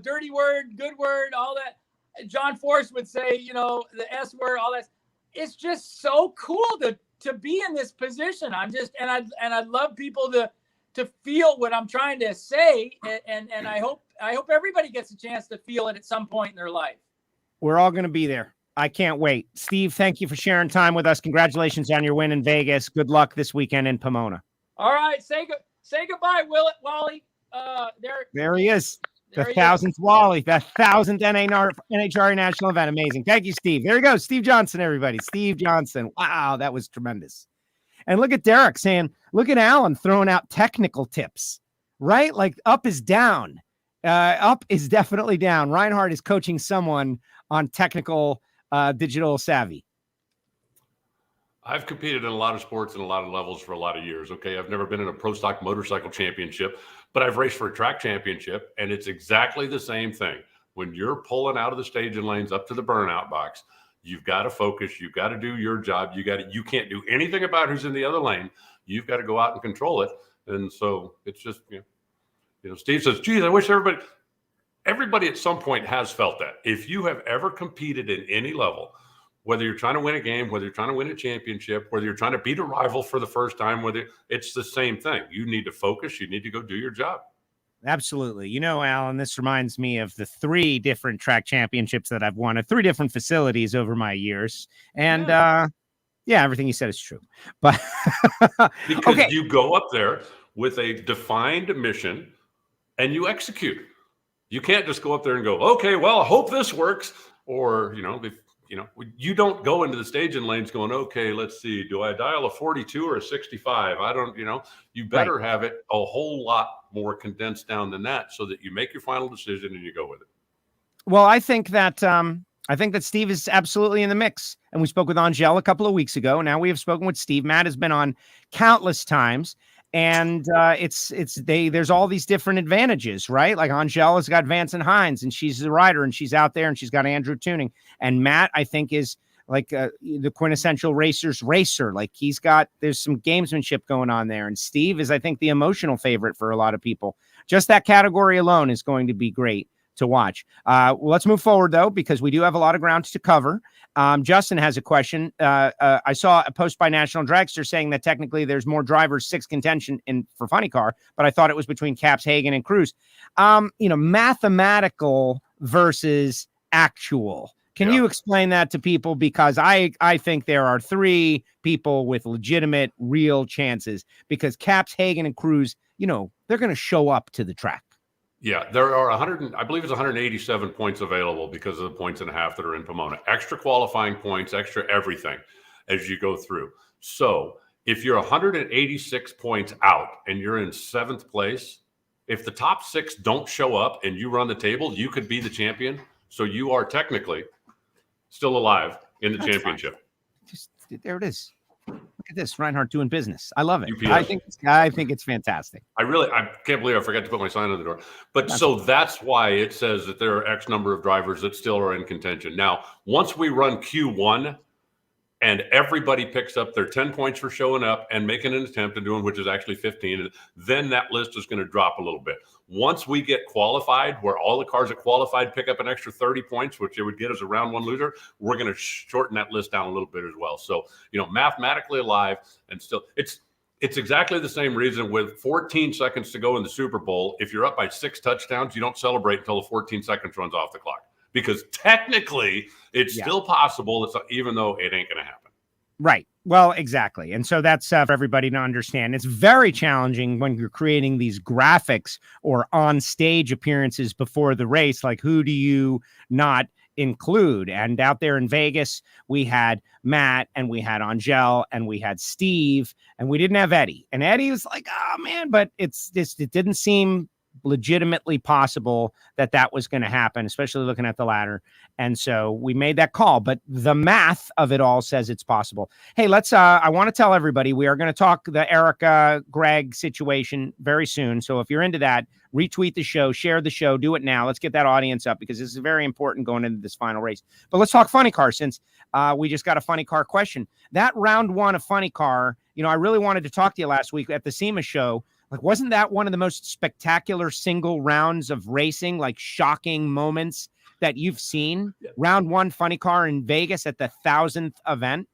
dirty word, good word, all that. John Force would say, the S word, all that. It's just so cool to be in this position. I'd love people to feel what I'm trying to say. And I hope everybody gets a chance to feel it at some point in their life. We're all going to be there. I can't wait. Steve, thank you for sharing time with us. Congratulations on your win in Vegas. Good luck this weekend in Pomona. All right. Say goodbye, Wally. There he is. The 1000th Wally, the 1000th NHRA national event. Amazing. Thank you, Steve. There he goes. Steve Johnson, everybody. Steve Johnson. Wow, that was tremendous. And look at Derek saying, look at Alan throwing out technical tips, right? Like up is down. Up is definitely down. Reinhardt is coaching someone on technical digital savvy. I've competed in a lot of sports and a lot of levels for a lot of years. Okay. I've never been in a pro stock motorcycle championship, but I've raced for a track championship, and it's exactly the same thing. When you're pulling out of the staging lanes up to the burnout box, you've got to focus. You've got to do your job. You can't do anything about who's in the other lane. You've got to go out and control it. And so it's just, Steve says, geez, I wish everybody at some point has felt that. If you have ever competed in any level, whether you're trying to win a game, whether you're trying to win a championship, whether you're trying to beat a rival for the first time, it's the same thing. You need to focus. You need to go do your job. Absolutely. Alan, this reminds me of the 3 different track championships that I've won at 3 different facilities over my years. And everything you said is true. But because you go up there with a defined mission and you execute. You can't just go up there and go, okay, well, I hope this works. Or, you don't go into the staging lanes going, okay, let's see, do I dial a 42 or a 65? I don't, you better have it a whole lot more condensed down than that so that you make your final decision and you go with it. Well, I think that Steve is absolutely in the mix. And we spoke with Angel a couple of weeks ago. Now we have spoken with Steve. Matt has been on countless times. And there's all these different advantages, right? Like Angel has got Vance and Hines, and she's the rider, and she's out there, and she's got Andrew Tuning. And Matt, I think, is like the quintessential racer. Like there's some gamesmanship going on there. And Steve is, I think, the emotional favorite for a lot of people. Just that category alone is going to be great to watch. Well, let's move forward, though, because we do have a lot of ground to cover. Justin has a question. I saw a post by National Dragster saying that technically there's more drivers 6 contention for Funny Car, but I thought it was between Capps, Hagan, and Cruz. Mathematical versus actual. Can you explain that to people? Because I think there are 3 people with legitimate, real chances, because Capps, Hagan, and Cruz, they're going to show up to the track. Yeah, there are 187 points available because of the points and a half that are in Pomona. Extra qualifying points, extra everything as you go through. So if you're 186 points out and you're in 7th place, if the top 6 don't show up and you run the table, you could be the champion. So you are technically still alive in the championship. There it is. Look at this, Reinhardt doing business. I love it. UPS. I think it's fantastic. I can't believe I forgot to put my sign on the door. But that's why it says that there are X number of drivers that still are in contention. Now, once we run Q1 and everybody picks up their 10 points for showing up and making an attempt and doing, which is actually 15, then that list is going to drop a little bit. Once we get qualified, where all the cars that qualified pick up an extra 30 points, which it would get as a round one loser, we're going to shorten that list down a little bit as well. So, mathematically alive, and still it's exactly the same reason with 14 seconds to go in the Super Bowl. If you're up by 6 touchdowns, you don't celebrate until the 14 seconds runs off the clock. Because technically, it's still possible, even though it ain't going to happen. Right. Well, exactly. And so that's for everybody to understand. It's very challenging when you're creating these graphics or on-stage appearances before the race. Like, who do you not include? And out there in Vegas, we had Matt, and we had Angel, and we had Steve, and we didn't have Eddie. And Eddie was like, oh, man, but it didn't seem legitimately possible that was going to happen, especially looking at the ladder. And so we made that call, but the math of it all says it's possible. Hey, I want to tell everybody, we are going to talk the Erica Greg situation very soon. So if you're into that, retweet the show, share the show, do it now. Let's get that audience up, because this is very important going into this final race. But let's talk funny car, since we just got a funny car question. That round one of funny car, I really wanted to talk to you last week at the SEMA show. Like, wasn't that one of the most spectacular single rounds of racing, like shocking moments that you've seen? Yeah. Round one funny car in Vegas at the 1,000th event.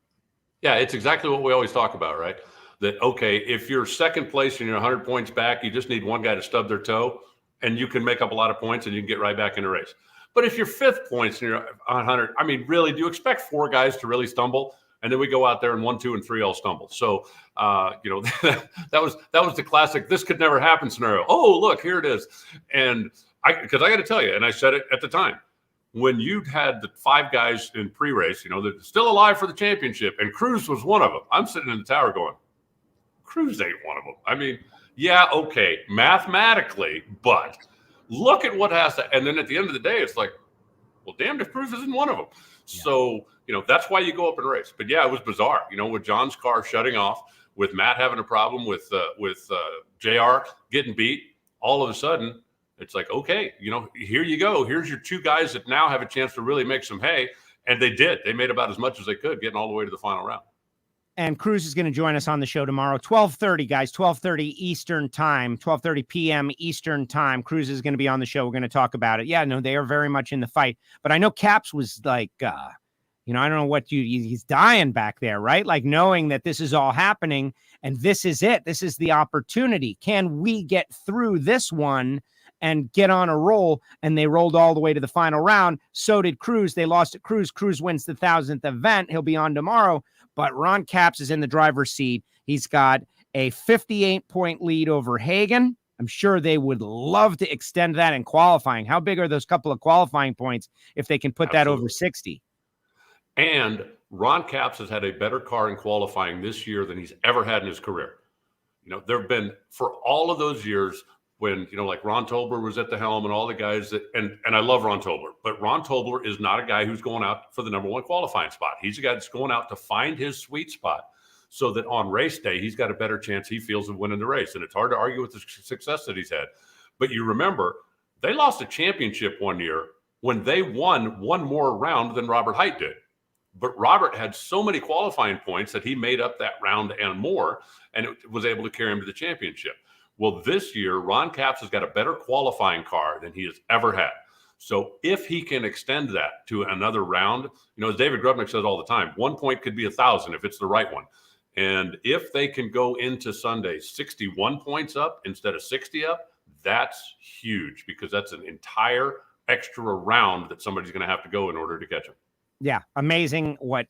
Yeah, it's exactly what we always talk about, right? That, okay, if you're second place and you're 100 points back, you just need one guy to stub their toe, and you can make up a lot of points and you can get right back in the race. But if you're fifth points and you're 100, I mean, really, do you expect 4 guys to really stumble? And then we go out there and 1, 2, and 3 all stumble. So, that was the classic, this could never happen scenario. Oh, look, here it is. And because I got to tell you, and I said it at the time, when you'd had the 5 guys in pre-race, they're still alive for the championship, and Cruz was one of them. I'm sitting in the tower going, Cruz ain't one of them. I mean, yeah, okay, mathematically, but look at what has to, and then at the end of the day, it's like, well, damned if Cruz isn't one of them. Yeah. So, that's why you go up and race. But yeah, it was bizarre, with John's car shutting off, with Matt having a problem, with JR getting beat. All of a sudden, it's like, okay, here you go. Here's your 2 guys that now have a chance to really make some hay. And they did. They made about as much as they could, getting all the way to the final round. And Cruz is going to join us on the show tomorrow, 12:30, guys, 12:30 Eastern time, 12:30 p.m. Eastern time. Cruz is going to be on the show. We're going to talk about it. Yeah, no, they are very much in the fight. But I know Caps was like, I don't know what he's dying back there, right? Like, knowing that this is all happening and this is it. This is the opportunity. Can we get through this one and get on a roll? And they rolled all the way to the final round. So did Cruz. They lost at Cruz. Cruz wins the 1,000th event. He'll be on tomorrow. But Ron Capps is in the driver's seat. He's got a 58-point lead over Hagan. I'm sure they would love to extend that in qualifying. How big are those couple of qualifying points if they can put that over 60? And Ron Capps has had a better car in qualifying this year than he's ever had in his career. There have been, for all of those years when, like Ron Tobler was at the helm and all the guys that, and I love Ron Tobler, but Ron Tobler is not a guy who's going out for the number 1 qualifying spot. He's a guy that's going out to find his sweet spot so that on race day, he's got a better chance, he feels, of winning the race. And it's hard to argue with the success that he's had. But you remember, they lost a championship one year when they won one more round than Robert Hight did. But Robert had so many qualifying points that he made up that round and more, and it was able to carry him to the championship. Well, this year, Ron Capps has got a better qualifying car than he has ever had. So if he can extend that to another round, as David Grubnick says all the time, 1 point could be 1,000 if it's the right one. And if they can go into Sunday 61 points up instead of 60 up, that's huge, because that's an entire extra round that somebody's going to have to go in order to catch him. Yeah, amazing what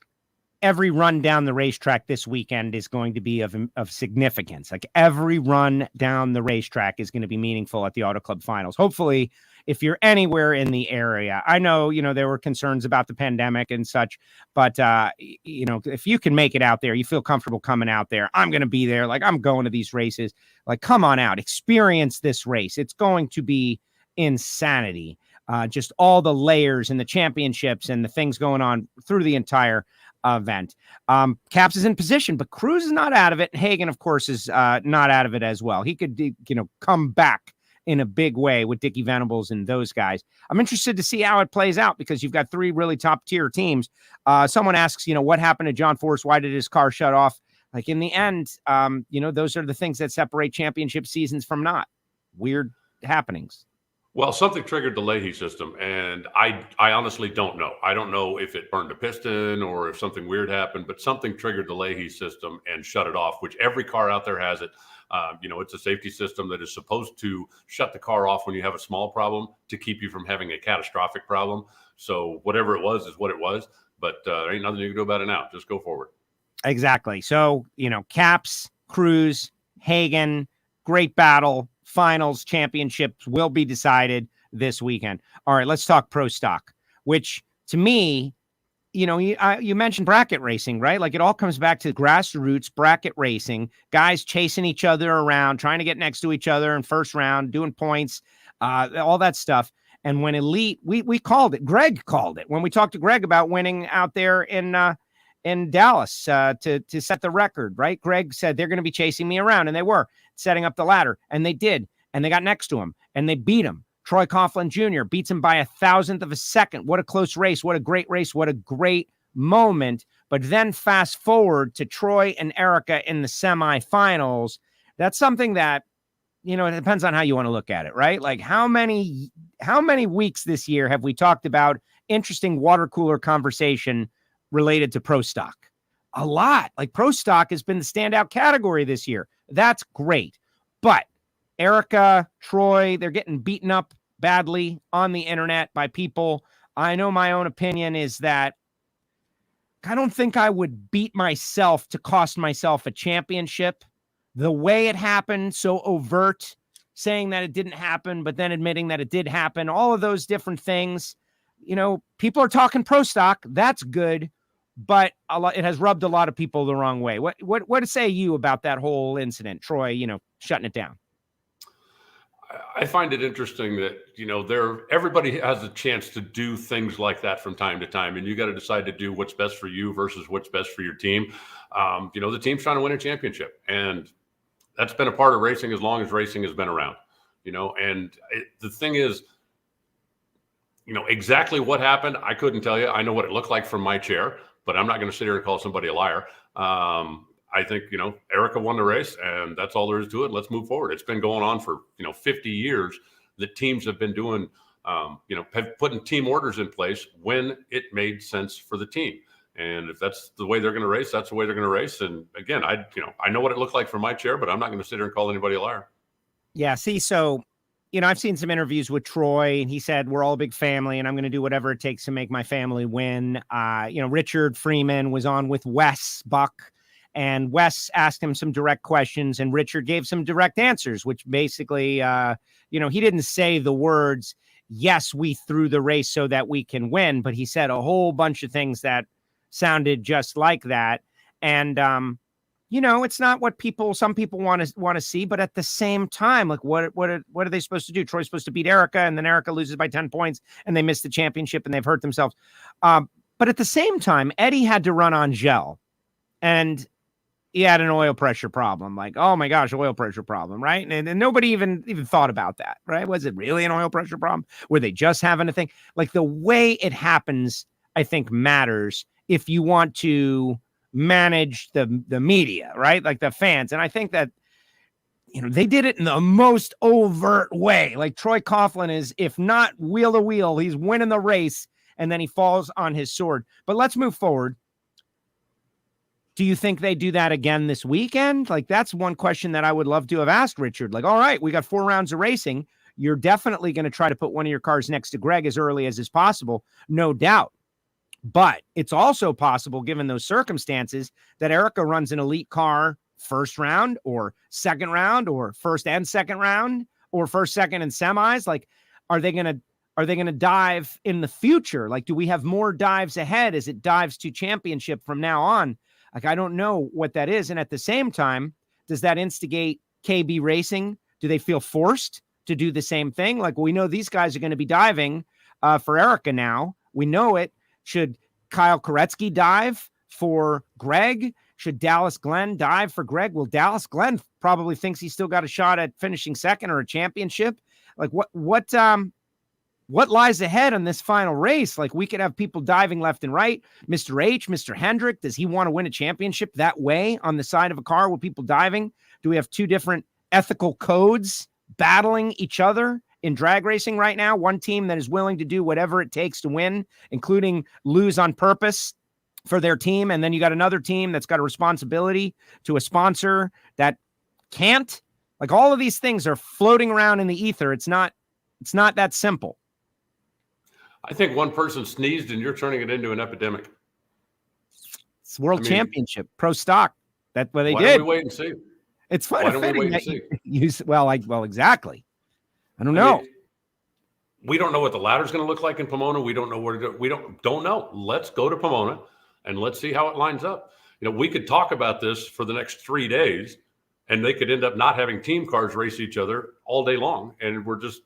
every run down the racetrack this weekend is going to be of significance. Like, every run down the racetrack is going to be meaningful at the Auto Club Finals. Hopefully, if you're anywhere in the area, I know, there were concerns about the pandemic and such, but, if you can make it out there, you feel comfortable coming out there, I'm going to be there. Like, I'm going to these races. Like, come on out, experience this race. It's going to be insanity. Just all the layers and the championships and the things going on through the entire event. Capps is in position, but Cruz is not out of it. Hagan, of course, is not out of it as well. He could, come back in a big way with Dickie Venables and those guys. I'm interested to see how it plays out because you've got three really top tier teams. Someone asks, what happened to John Force? Why did his car shut off? Like in the end, those are the things that separate championship seasons from not. Weird happenings. Well, something triggered the Leahy system, and I honestly don't know. I don't know if it burned a piston or if something weird happened, but something triggered the Leahy system and shut it off, which every car out there has it. It's a safety system that is supposed to shut the car off when you have a small problem to keep you from having a catastrophic problem. So whatever it was is what it was, but there ain't nothing you can do about it now. Just go forward. Exactly. So, Caps, Cruz, Hagan, great battle. Finals, championships will be decided this weekend. All right, let's talk pro stock, which to me, you mentioned bracket racing, right? Like it all comes back to grassroots bracket racing, guys chasing each other around, trying to get next to each other in first round, doing points, all that stuff. And when Elite, we called it. Greg called it when we talked to Greg about winning out there in Dallas to set the record, right? Greg said they're going to be chasing me around, and they were setting up the ladder, and they did, and they got next to him, and they beat him. Troy Coughlin Jr. beats him by 1,000th of a second. What a close race. What a great race. What a great moment. But then fast forward to Troy and Erica in the semifinals. That's something that, it depends on how you want to look at it, right? Like how many weeks this year have we talked about interesting water cooler conversation related to pro stock? A lot. Like pro stock has been the standout category this year. That's great. But Erica, Troy, they're getting beaten up badly on the internet by people. I know my own opinion is that I don't think I would beat myself to cost myself a championship. The way it happened, so overt, saying that it didn't happen, but then admitting that it did happen, all of those different things. People are talking pro stock. That's good. But it has rubbed a lot of people the wrong way. What say you about that whole incident, Troy, shutting it down? I find it interesting that, everybody has a chance to do things like that from time to time, and you got to decide to do what's best for you versus what's best for your team. The team's trying to win a championship, and that's been a part of racing as long as racing has been around, the thing is, exactly what happened, I couldn't tell you. I know what it looked like from my chair, but I'm not going to sit here and call somebody a liar. I think, Erica won the race, and that's all there is to it. Let's move forward. It's been going on for, 50 years that teams have been doing, have putting team orders in place when it made sense for the team. And if that's the way they're going to race, that's the way they're going to race. And again, I know what it looked like from my chair, but I'm not going to sit here and call anybody a liar. Yeah. See, so, I've seen some interviews with Troy, and he said, we're all a big family, and I'm going to do whatever it takes to make my family win. Richard Freeman was on with Wes Buck, and Wes asked him some direct questions, and Richard gave some direct answers, which basically, he didn't say the words, yes, we threw the race so that we can win, but he said a whole bunch of things that sounded just like that. And, it's not what some people want to see, but at the same time, like what are they supposed to do? Troy's supposed to beat Erica, and then Erica loses by 10 points and they miss the championship and they've hurt themselves. But at the same time, Eddie had to run on gel, and he had an oil pressure problem. Like, oh my gosh, oil pressure problem, right? And nobody even thought about that, right? Was it really an oil pressure problem? Were they just having a thing? Like the way it happens, I think matters if you want to manage the media, right? Like the fans. And I think that, they did it in the most overt way. Like Troy Coughlin is, if not wheel to wheel, he's winning the race, and then he falls on his sword. But let's move forward. Do you think they do that again this weekend? Like that's one question that I would love to have asked Richard. Like, all right, we got 4 rounds of racing. You're definitely going to try to put one of your cars next to Greg as early as is possible. No doubt. But it's also possible, given those circumstances, that Erica runs an elite car first round or second round or first and second round or first, second, and semis. Like, are they going to dive in the future? Like, do we have more dives ahead as it dives to championship from now on? Like, I don't know what that is. And at the same time, does that instigate KB Racing? Do they feel forced to do the same thing? Like, we know these guys are going to be diving for Erica now. We know it. Should Kyle Koretsky dive for Greg? Should Dallas Glenn dive for Greg? Well, Dallas Glenn probably thinks he's still got a shot at finishing second or a championship. Like what lies ahead on this final race? Like we could have people diving left and right. Mr. H, Mr. Hendrick, does he want to win a championship that way on the side of a car with people diving? Do we have two different ethical codes battling each other in drag racing right now? One team that is willing to do whatever it takes to win, including lose on purpose for their team. And then you got another team that's got a responsibility to a sponsor that can't. Like all of these things are floating around in the ether. It's not that simple. I think one person sneezed and you're turning it into an epidemic. It's World Championship, pro stock. That's what they did. Why don't we wait and see? It's fun. Why don't we wait and see? Well, exactly. I don't know. We don't know what the ladder's going to look like in Pomona. We don't know where to go. We don't know. Let's go to Pomona and let's see how it lines up. We could talk about this for the next 3 days, and they could end up not having team cars race each other all day long. And we're just,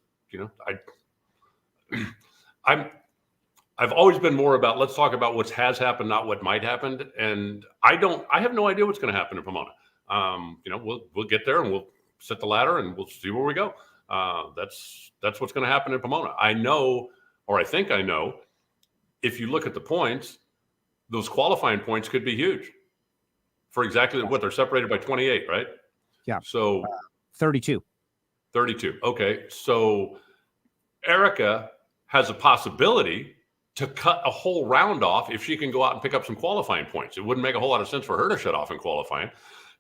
I've always been more about, let's talk about what has happened, not what might happen. And I have no idea what's going to happen in Pomona. We'll get there and we'll set the ladder and we'll see where we go. That's what's going to happen in Pomona. I know, or I think I know, if you look at the points, those qualifying points could be huge for exactly what they're separated by 28, right? Yeah. So 32. Okay. So Erica has a possibility to cut a whole round off if she can go out and pick up some qualifying points. It wouldn't make a whole lot of sense for her to shut off in qualifying.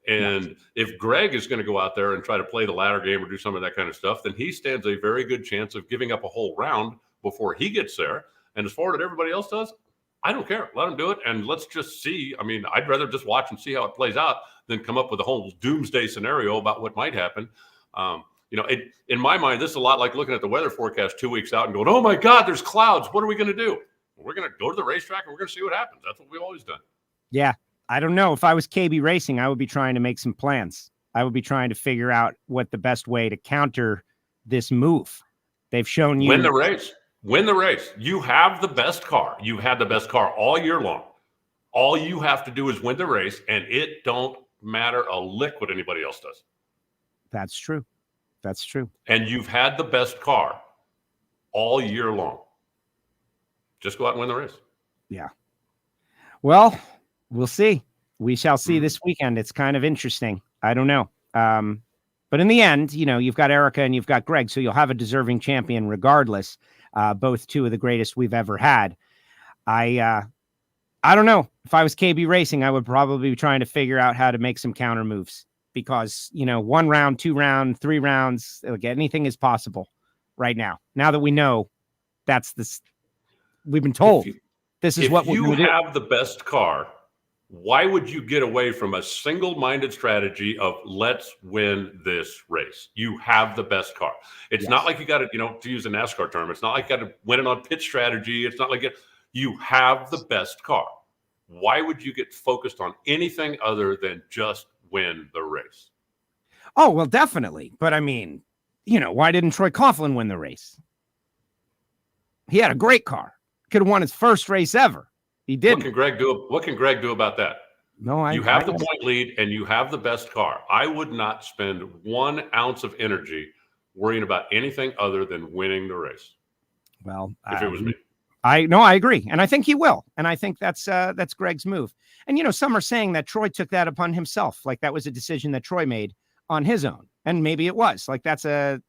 And if Greg is going to go out there and try to play the ladder game or do some of that kind of stuff, then he stands a very good chance of giving up a whole round before he gets there. And as far as everybody else does, I don't care. Let him do it. And let's just see. I mean, I'd rather just watch and see how it plays out than come up with a whole doomsday scenario about what might happen. In my mind, this is a lot like looking at the weather forecast 2 weeks out and going, oh my God, there's clouds. What are we going to do? We're going to go to the racetrack and we're going to see what happens. That's what we've always done. Yeah. I don't know. If I was KB Racing, I would be trying to make some plans. I would be trying to figure out what the best way to counter this move. They've shown you. Win the race. You have the best car. You've had the best car all year long. All you have to do is win the race, and it don't matter a lick what anybody else does. That's true. And you've had the best car all year long. Just go out and win the race. Yeah. Well, we'll see. We shall see this weekend. It's kind of interesting. I don't know. But in the end, you've got Erica and you've got Greg, so you'll have a deserving champion regardless. Both two of the greatest we've ever had. I don't know. If I was KB Racing, I would probably be trying to figure out how to make some counter moves because, 1 round, 2 round, 3 rounds, anything is possible right now. Now that we know we've been told this is what we're going to do. If you have the best car, why would you get away from a single-minded strategy of let's win this race? You have the best car. It's not like you got to, to use a NASCAR term, it's not like you got to win it on pit strategy. It's not like you have the best car. Why would you get focused on anything other than just win the race? Oh, well, definitely. But I mean, why didn't Troy Coughlin win the race? He had a great car. Could have won his first race ever. He didn't. What can Greg do about that? No, you have the point lead and you have the best car. I would not spend 1 ounce of energy worrying about anything other than winning the race. Well, if it was me. I agree. And I think he will. And I think that's Greg's move. And, some are saying that Troy took that upon himself. Like that was a decision that Troy made on his own. And maybe it was. Like that's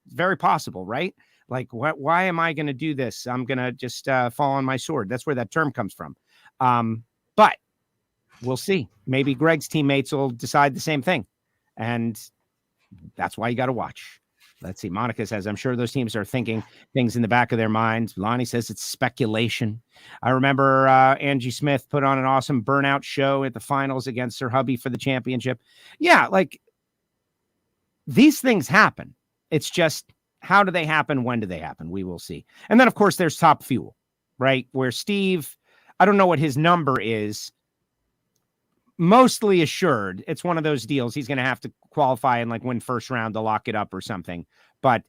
very possible, right? Like, why am I going to do this? I'm going to just fall on my sword. That's where that term comes from. But we'll see. Maybe Greg's teammates will decide the same thing. And that's why you got to watch. Let's see. Monica says, I'm sure those teams are thinking things in the back of their minds. Lonnie says it's speculation. I remember Angie Smith put on an awesome burnout show at the finals against her hubby for the championship. Yeah, like these things happen. It's just, how do they happen? When do they happen? We will see. And then, of course, there's Top Fuel, right? Where Steve, I don't know what his number is. Mostly assured, it's one of those deals. He's going to have to qualify and win first round to lock it up or something. But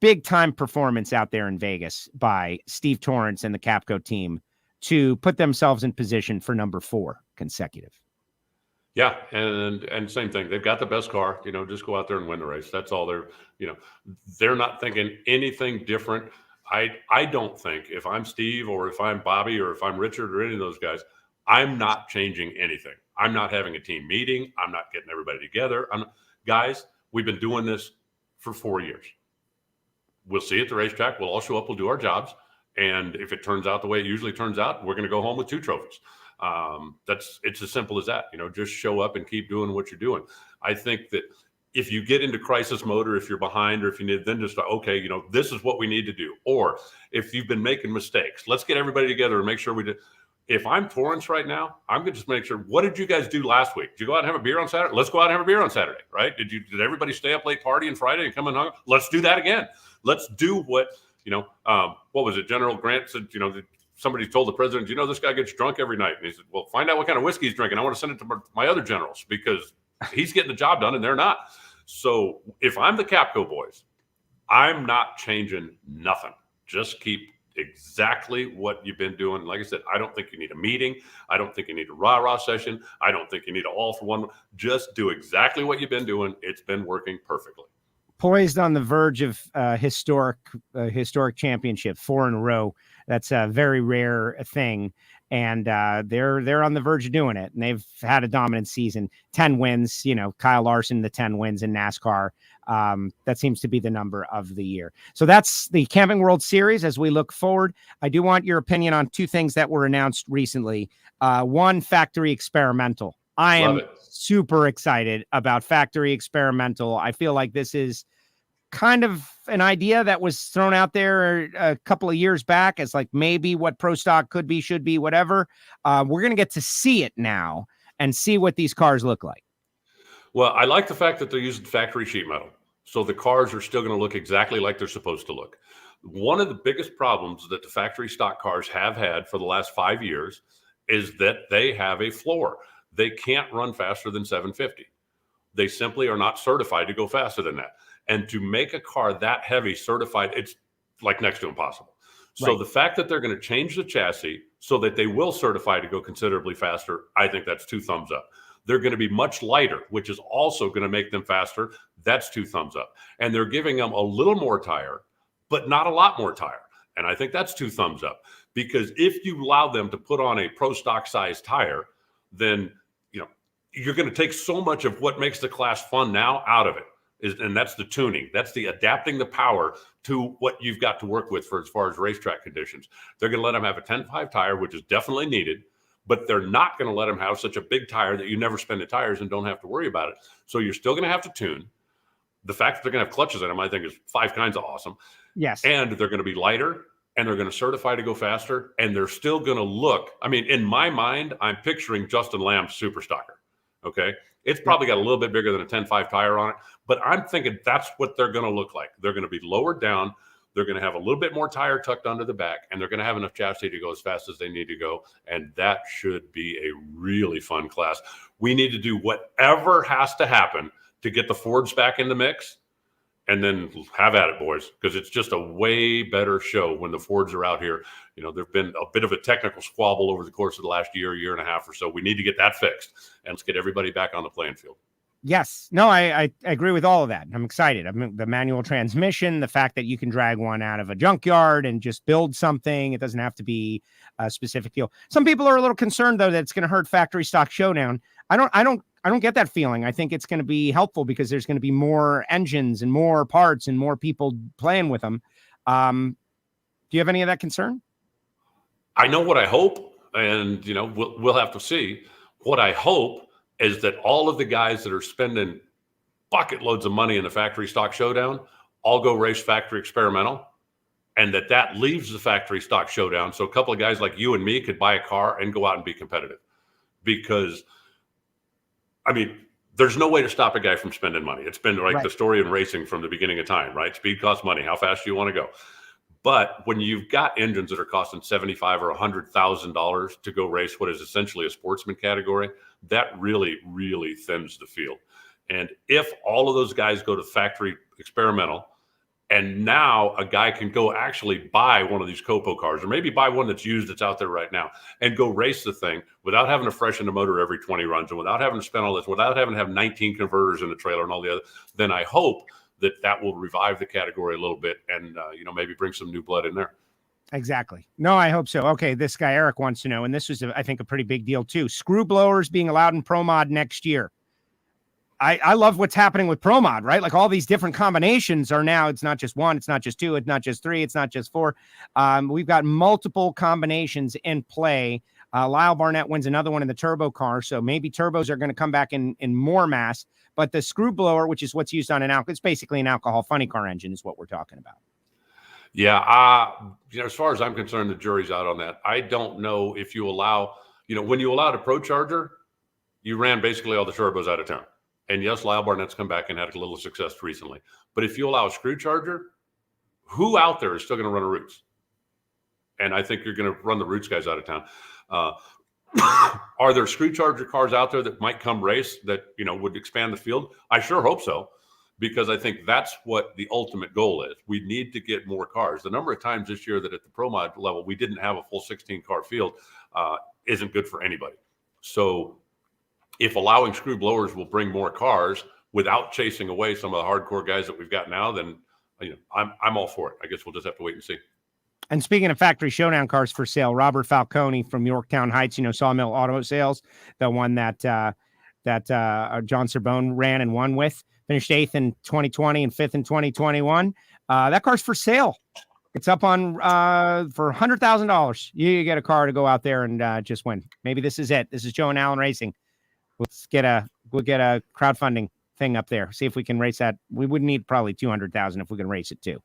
big time performance out there in Vegas by Steve Torrence and the Capco team to put themselves in position for number 4 consecutive. Yeah, and same thing. They've got the best car. Just go out there and win the race. That's all they're not thinking anything different. I don't think if I'm Steve or if I'm Bobby or if I'm Richard or any of those guys, I'm not changing anything. I'm not having a team meeting. I'm not getting everybody together. Guys, we've been doing this for 4 years. We'll see at the racetrack. We'll all show up. We'll do our jobs. And if it turns out the way it usually turns out, we're going to go home with 2 trophies. It's as simple as that. Just show up and keep doing what you're doing. I think that if you get into crisis mode, or if you're behind, or if you need, then just okay, this is what we need to do. Or if you've been making mistakes, let's get everybody together and make sure we do. If I'm Torrance right now, I'm going to just make sure, what did you guys do last week? Did you go out and have a beer on Saturday? Let's go out and have a beer on Saturday, right? Did everybody stay up late partying Friday and come and hung? Let's do that again. Let's do what was it? General Grant said, somebody told the president, this guy gets drunk every night. And he said, well, find out what kind of whiskey he's drinking. I want to send it to my other generals because he's getting the job done and they're not. So if I'm the Capco boys, I'm not changing nothing. Just keep exactly what you've been doing. Like I said, I don't think you need a meeting. I don't think you need a rah-rah session. I don't think you need an all for one. Just do exactly what you've been doing. It's been working perfectly. Poised on the verge of historic championship, 4 in a row. That's a very rare thing. And they're on the verge of doing it. And they've had a dominant season, 10 wins, Kyle Larson, the 10 wins in NASCAR. That seems to be the number of the year. So that's the Camping World Series. As we look forward, I do want your opinion on 2 things that were announced recently. One, factory experimental. I am super excited about factory experimental. I feel like this is kind of an idea that was thrown out there a couple of years back as like maybe what Pro Stock could be, should be, whatever. We're going to get to see it now and see what these cars look like. Well, I like the fact that they're using factory sheet metal. So the cars are still going to look exactly like they're supposed to look. One of the biggest problems that the factory stock cars have had for the last 5 years is that they have a floor. They can't run faster than 750. They simply are not certified to go faster than that. And to make a car that heavy certified, it's like next to impossible. So Right. The fact that they're going to change the chassis so that they will certify to go considerably faster, I think that's 2 thumbs up. They're going to be much lighter, which is also going to make them faster. That's 2 thumbs up. And they're giving them a little more tire, but not a lot more tire. And I think that's 2 thumbs up. Because if you allow them to put on a Pro Stock size tire, then you're going to take so much of what makes the class fun now out of it. And that's the tuning. That's the adapting the power to what you've got to work with for as far as racetrack conditions. They're going to let them have a 10.5 tire, which is definitely needed, but they're not going to let them have such a big tire that you never spin the tires and don't have to worry about it. So you're still going to have to tune. The fact that they're going to have clutches in them, I think, is 5 kinds of awesome. Yes. And they're going to be lighter, and they're going to certify to go faster, and they're still going to look. I mean, in my mind, I'm picturing Justin Lamb's Super Stocker. Okay. It's probably got a little bit bigger than a 10.5 tire on it, but I'm thinking that's what they're going to look like. They're going to be lowered down. They're going to have a little bit more tire tucked under the back, and they're going to have enough chassis to go as fast as they need to go. And that should be a really fun class. We need to do whatever has to happen to get the Fords back in the mix, and then have at it, boys, because it's just a way better show when the Fords are out here. There've been a bit of a technical squabble over the course of the last year and a half or so. We need to get that fixed, and let's get everybody back on the playing field. Yes. No, I agree with all of that. I'm excited. I mean, the manual transmission, the fact that you can drag one out of a junkyard and just build something. It doesn't have to be a specific deal. Some people are a little concerned, though, that it's going to hurt factory stock showdown. I don't get that feeling. I think it's going to be helpful because there's going to be more engines and more parts and more people playing with them. Do you have any of that concern? I know what I hope, and we'll have to see. What I hope is that all of the guys that are spending bucket loads of money in the factory stock showdown all go race factory experimental, and that leaves the factory stock showdown. So a couple of guys like you and me could buy a car and go out and be competitive, because I mean, there's no way to stop a guy from spending money. It's been like the story in racing from the beginning of time, right? Speed costs money. How fast do you want to go? But when you've got engines that are costing $75,000 or $100,000 to go race what is essentially a sportsman category, that really, really thins the field. And if all of those guys go to factory experimental And now a guy can go actually buy one of these Copo cars, or maybe buy one that's used that's out there right now, and go race the thing without having to freshen the motor every 20 runs, and without having to spend all this, without having to have 19 converters in the trailer and all the other. Then I hope that will revive the category a little bit, and maybe bring some new blood in there. Exactly. No, I hope so. Okay, this guy Eric wants to know, and this was, I think, a pretty big deal too. Screw blowers being allowed in Pro Mod next year. I love what's happening with Pro Mod, right? Like all these different combinations are now, it's not just one, it's not just two, it's not just three, it's not just four. We've got multiple combinations in play. Lyle Barnett wins another one in the turbo car, so maybe turbos are going to come back in more mass. But the screw blower, which is what's used on it's basically an alcohol funny car engine is what we're talking about. Yeah, as far as I'm concerned, the jury's out on that. I don't know if you allow, when you allowed a Pro Charger, you ran basically all the turbos out of town. And yes, Lyle Barnett's come back and had a little success recently. But if you allow a screw charger, who out there is still going to run a Roots? And I think you're going to run the Roots guys out of town. Are there screw charger cars out there that might come race that, would expand the field? I sure hope so, because I think that's what the ultimate goal is. We need to get more cars. The number of times this year that at the Pro Mod level, we didn't have a full 16-car field isn't good for anybody. So if allowing screw blowers will bring more cars without chasing away some of the hardcore guys that we've got now, then I'm all for it. I guess we'll just have to wait and see. And speaking of factory showdown cars for sale, Robert Falcone from Yorktown Heights, Sawmill Auto Sales, the one that John Serbone ran and won with, finished 8th in 2020 and 5th in 2021. That car's for sale. It's up on for $100,000. You get a car to go out there and just win. Maybe this is it. This is Joe and Alan Racing. We'll get a crowdfunding thing up there. See if we can race that. We would need probably 200,000 if we can race it too.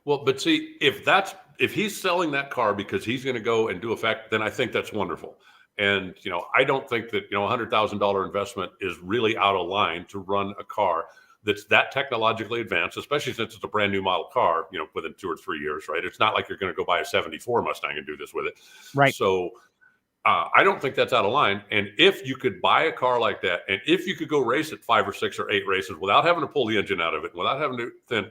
Well, but see, if he's selling that car because he's going to go and do a fact, then I think that's wonderful. And I don't think that $100,000 investment is really out of line to run a car that's that technologically advanced, especially since it's a brand new model car. Within 2 or 3 years, right? It's not like you're going to go buy a '74 Mustang and do this with it, right? So. I don't think that's out of line. And if you could buy a car like that, and if you could go race it 5 or 6 or 8 races without having to pull the engine out of it, without having to, then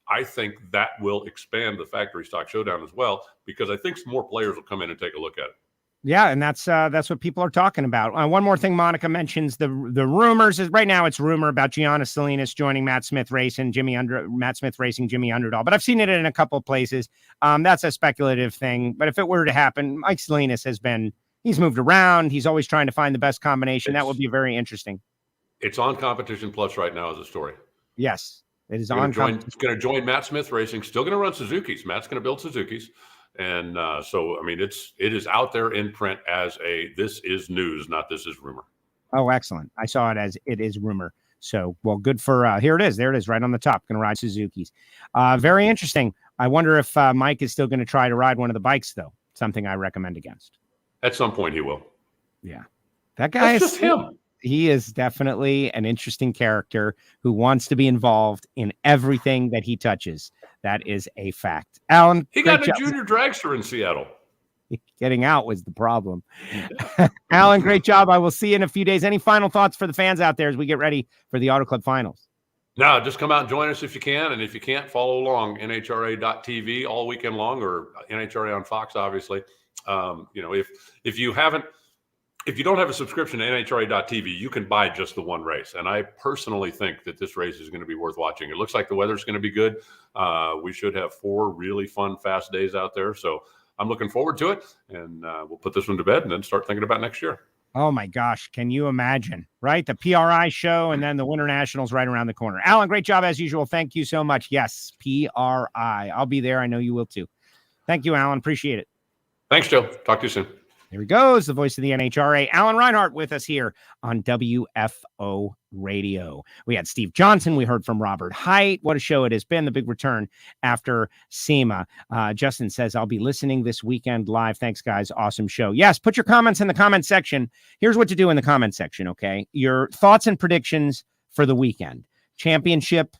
I think that will expand the factory stock showdown as well, because I think some more players will come in and take a look at it. Yeah, and that's what people are talking about. One more thing Monica mentions, the rumors is right now it's rumor about Gianna Salinas joining Matt Smith Racing, Jimmy Underdahl. But I've seen it in a couple of places. That's a speculative thing. But if it were to happen, Mike Salinas he's moved around. He's always trying to find the best combination. That would be very interesting. It's on Competition Plus right now as a story. Yes, it is on. It's going to join Matt Smith Racing. Still going to run Suzukis. Matt's going to build Suzukis. And it is out there in print as this is news, not this is rumor. Oh, excellent. I saw it as it is rumor. So, well, good for, here it is. There it is right on the top. Going to ride Suzukis. Very interesting. I wonder if Mike is still going to try to ride one of the bikes, though. Something I recommend against. At some point, he will. Yeah. That guy is just him. He is definitely an interesting character who wants to be involved in everything that he touches. That is a fact. Alan, he got a junior dragster in Seattle. Getting out was the problem. Alan, great job. I will see you in a few days. Any final thoughts for the fans out there as we get ready for the Auto Club Finals? No, just come out and join us if you can. And if you can't, follow along, NHRA.TV all weekend long, or NHRA on Fox, obviously. If you don't have a subscription to NHRA.TV, you can buy just the one race. And I personally think that this race is going to be worth watching. It looks like the weather's going to be good. We should have 4 really fun, fast days out there. So I'm looking forward to it. And we'll put this one to bed and then start thinking about next year. Oh, my gosh. Can you imagine, right? The PRI show and then the Winter Nationals right around the corner. Alan, great job as usual. Thank you so much. Yes, PRI. I'll be there. I know you will too. Thank you, Alan. Appreciate it. Thanks, Joe. Talk to you soon. There he goes, the voice of the NHRA, Alan Reinhart, with us here on WFO Radio. We had Steve Johnson. We heard from Robert Hight. What a show it has been, the big return after SEMA. Justin says, I'll be listening this weekend live. Thanks, guys. Awesome show. Yes, put your comments in the comment section. Here's what to do in the comment section, okay? Your thoughts and predictions for the weekend. Championship,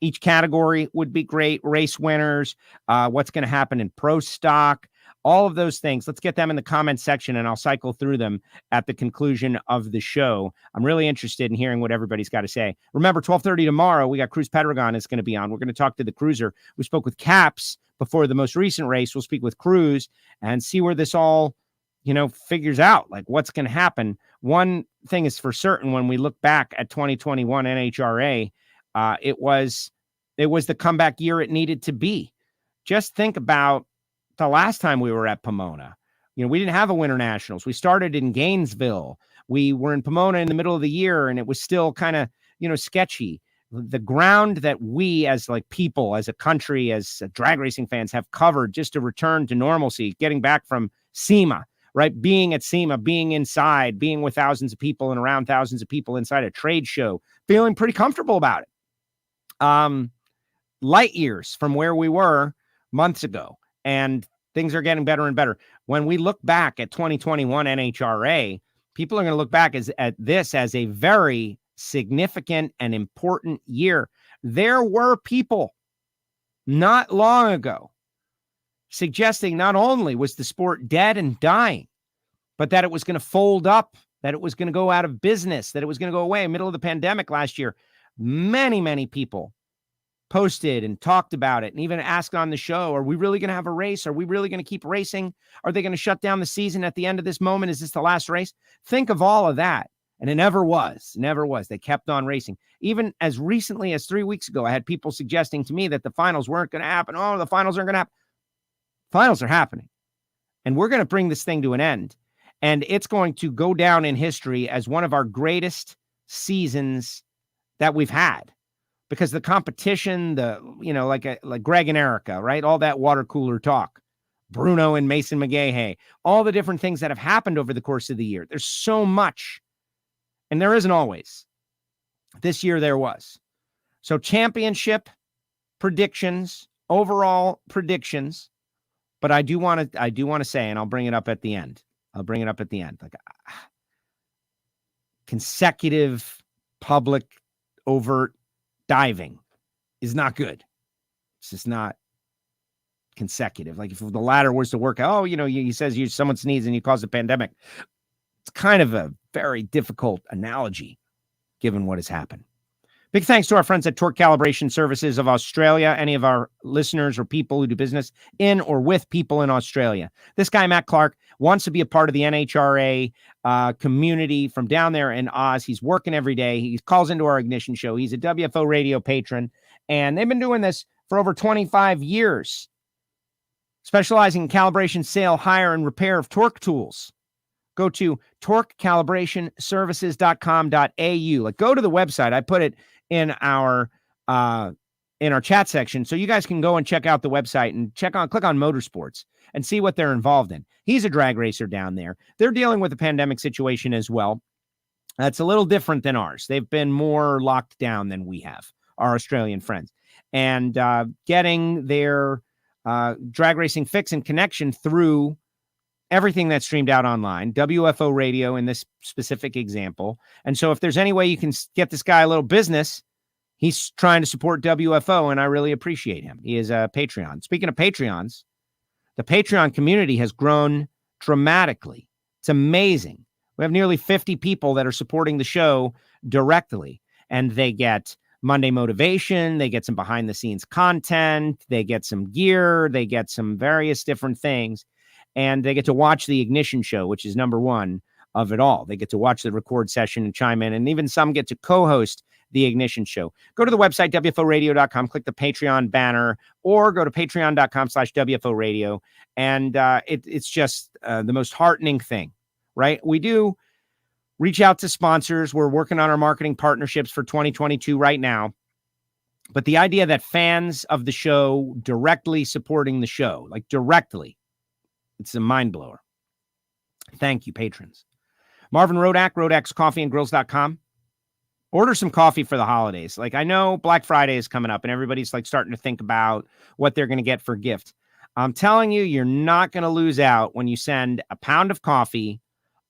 each category would be great. Race winners, what's going to happen in pro stock. all of those things. Let's get them in the comments section, and I'll cycle through them at the conclusion of the show. I'm really interested in hearing what everybody's got to say. Remember, 12:30 tomorrow, we got Cruz Pedregon is going to be on. We're going to talk to the cruiser. We spoke with Caps before the most recent race. We'll speak with Cruz and see where this all, figures out, like what's going to happen. One thing is for certain, when we look back at 2021 NHRA, it was the comeback year it needed to be. Just think about the last time we were at Pomona. We didn't have a Winter Nationals. We started in Gainesville. We were in Pomona in the middle of the year, and it was still kind of, sketchy. The ground that we as people, as a country, as drag racing fans have covered just to return to normalcy, getting back from SEMA, right? Being at SEMA, being inside, being with thousands of people and around thousands of people inside a trade show, feeling pretty comfortable about it. Light years from where we were months ago, and things are getting better and better. When we look back at 2021 NHRA, people are going to look back at this as a very significant and important year. There were people not long ago suggesting not only was the sport dead and dying, but that it was going to fold up, that it was going to go out of business, that it was going to go away in the middle of the pandemic last year. Many, many people posted and talked about it and even asked on the show, are we really going to have a race? Are we really going to keep racing? Are they going to shut down the season at the end of this moment? Is this the last race? Think of all of that. And it never was. They kept on racing. Even as recently as 3 weeks ago, I had people suggesting to me that the finals weren't going to happen. Oh, the finals aren't going to happen. Finals are happening. And we're going to bring this thing to an end. And it's going to go down in history as one of our greatest seasons that we've had. Because the competition, like Greg and Erica, right? All that water cooler talk. Bruno and Mason McGahey. All the different things that have happened over the course of the year. There's so much. And there isn't always. This year there was. So championship predictions, overall predictions. But I do want to say, and I'll bring it up at the end. Consecutive public overt diving is not good. It's just not consecutive. Like if the ladder was to work out, he says someone sneezes and you cause a pandemic. It's kind of a very difficult analogy given what has happened. Big thanks to our friends at Torque Calibration Services of Australia. Any of our listeners or people who do business in or with people in Australia. This guy, Matt Clark, wants to be a part of the NHRA community from down there in Oz. He's working every day. He calls into our Ignition show. He's a WFO radio patron, and they've been doing this for over 25 years, specializing in calibration, sale, hire, and repair of torque tools. Go to torquecalibrationservices.com.au. Go to the website. I put it in our chat section, so you guys can go and check out the website and click on motorsports and see what they're involved in. He's a drag racer down there. They're dealing with the pandemic situation as well. That's a little different than ours. They've been more locked down than we have, our Australian friends, and getting their drag racing fix and connection through everything that's streamed out online, WFO radio in this specific example. And so if there's any way you can get this guy a little business, he's trying to support WFO, and I really appreciate him. He is a Patreon. Speaking of Patreons, the Patreon community has grown dramatically. It's amazing. We have nearly 50 people that are supporting the show directly, and they get Monday motivation. They get some behind the scenes content. They get some gear. They get some various different things. And they get to watch the Ignition show, which is number one of it all. They get to watch the record session and chime in, and even some get to co-host the Ignition show. Go to the website, WFOradio.com, click the Patreon banner, or go to patreon.com/WFOradio. And it's just the most heartening thing, right? We do reach out to sponsors. We're working on our marketing partnerships for 2022 right now. But the idea that fans of the show directly supporting the show, directly, it's a mind blower. Thank you, patrons. Marvin Rodak, Rodak'sCoffeeandGrills.com. Order some coffee for the holidays. I know Black Friday is coming up and everybody's starting to think about what they're going to get for gift. I'm telling you, you're not going to lose out when you send a pound of coffee,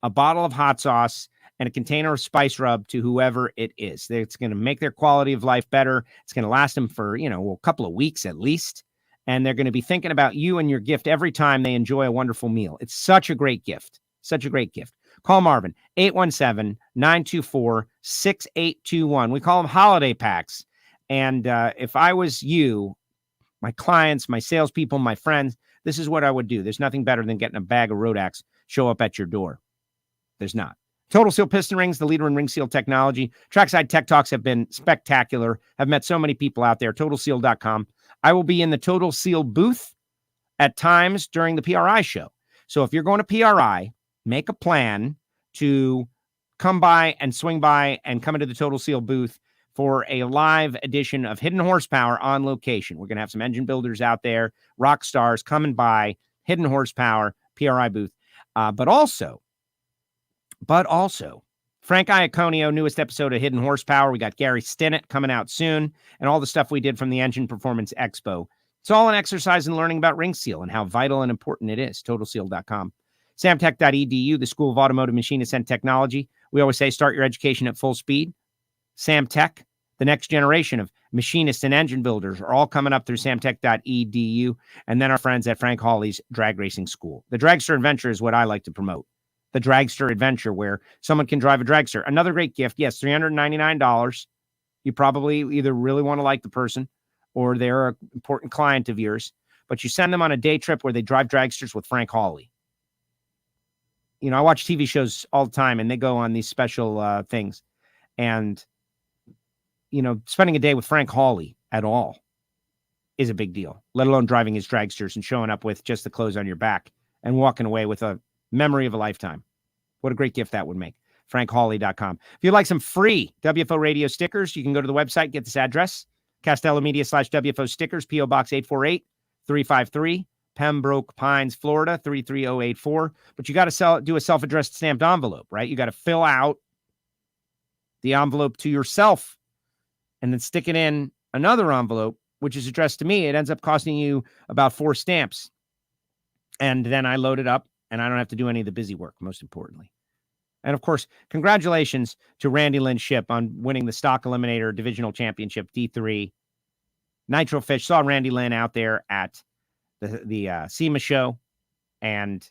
a bottle of hot sauce, and a container of spice rub to whoever it is. It's going to make their quality of life better. It's going to last them for, a couple of weeks at least. and they're going to be thinking about you and your gift every time they enjoy a wonderful meal. It's such a great gift. Such a great gift. Call Marvin, 817-924-6821. We call them holiday packs. And if I was you, my clients, my salespeople, my friends, this is what I would do. There's nothing better than getting a bag of Rodax show up at your door. There's not. Total Seal Piston Rings, the leader in ring seal technology. Trackside Tech Talks have been spectacular. I've met so many people out there. TotalSeal.com. I will be in the Total Seal booth at times during the PRI show. So if you're going to PRI, make a plan to come by and swing by and come into the Total Seal booth for a live edition of Hidden Horsepower on location. We're going to have some engine builders out there, rock stars coming by, Hidden Horsepower, PRI booth. But also, Frank Iaconio, newest episode of Hidden Horsepower. We got Gary Stinnett coming out soon, and all the stuff we did from the Engine Performance Expo. It's all an exercise in learning about ring seal and how vital and important it is. TotalSeal.com. Samtech.edu, the School of Automotive Machinists and Technology. We always say start your education at full speed. Samtech, the next generation of machinists and engine builders are all coming up through Samtech.edu. And then our friends at Frank Hawley's Drag Racing School. The Dragster Adventure is what I like to promote. The Dragster Adventure, where someone can drive a dragster. Another great gift. Yes, $399. You probably either really want to like the person or they're an important client of yours, but you send them on a day trip where they drive dragsters with Frank Hawley. You know, I watch TV shows all the time and they go on these special things. And, you know, spending a day with Frank Hawley at all is a big deal, let alone driving his dragsters and showing up with just the clothes on your back and walking away with a memory of a lifetime. What a great gift that would make. FrankHawley.com. If you'd like some free WFO radio stickers, you can go to the website, get this address, Castello Media /WFO stickers, P.O. Box 848-353, Pembroke Pines, Florida, 33084. But you got to do a self-addressed stamped envelope, right? You got to fill out the envelope to yourself and then stick it in another envelope, which is addressed to me. It ends up costing you about 4 stamps. And then I load it up and I don't have to do any of the busy work, most importantly. And of course, congratulations to Randy Lynn Ship on winning the Stock Eliminator Divisional Championship D3 Nitro Fish. Saw Randy Lynn out there at the SEMA show and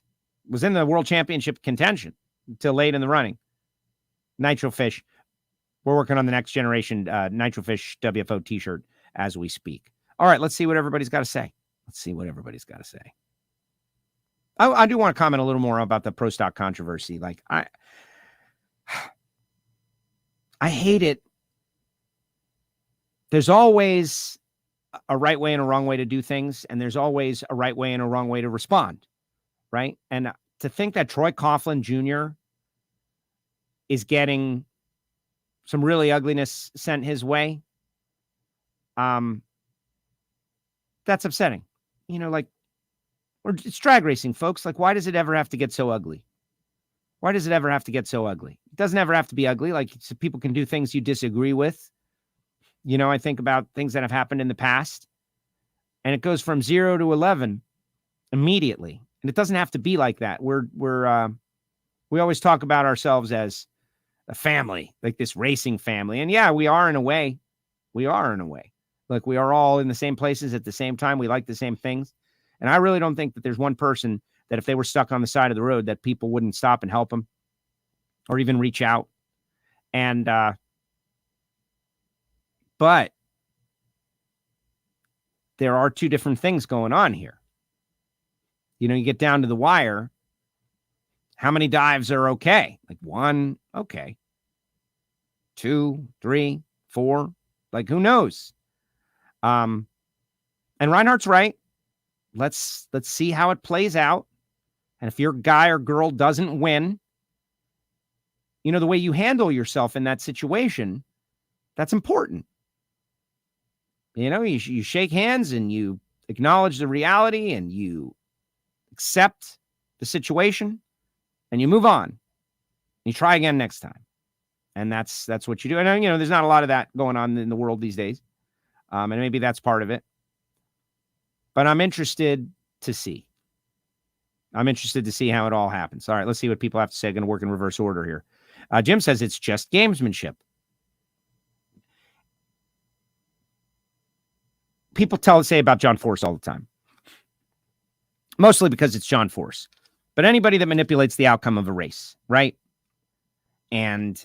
was in the World Championship contention until late in the running. Nitro Fish. We're working on the next generation Nitro Fish WFO t-shirt as we speak. All right, let's see what everybody's got to say. I do want to comment a little more about the pro stock controversy. Like, I hate it. There's always a right way and a wrong way to do things, and there's always a right way and a wrong way to respond, right? And to think that Troy Coughlin Jr. is getting some really ugliness sent his way, that's upsetting. You know, like, it's drag racing, folks. Like, why does it ever have to get so ugly? It doesn't ever have to be ugly. Like, so people can do things you disagree with. You know, I think about things that have happened in the past, and it goes from 0 to 11 immediately. And it doesn't have to be like that. We always talk about ourselves as a family, like this racing family. And yeah, we are in a way. Like, we are all in the same places at the same time. We like the same things. And I really don't think that there's one person that if they were stuck on the side of the road, that people wouldn't stop and help them or even reach out. And, but there are two different things going on here. You know, you get down to the wire. How many dives are okay? Like 1, okay. 2, 3, 4, like who knows? And Reinhardt's right. Let's see how it plays out. And if your guy or girl doesn't win, you know, the way you handle yourself in that situation, that's important. You know, you shake hands and you acknowledge the reality and you accept the situation and you move on. You try again next time. And that's what you do. And, you know, there's not a lot of that going on in the world these days. And maybe that's part of it. But I'm interested to see. how it all happens. All right, let's see what people have to say. I'm going to work in reverse order here. Jim says it's just gamesmanship. people say about John Force all the time, mostly because it's John Force, but anybody that manipulates the outcome of a race, right? And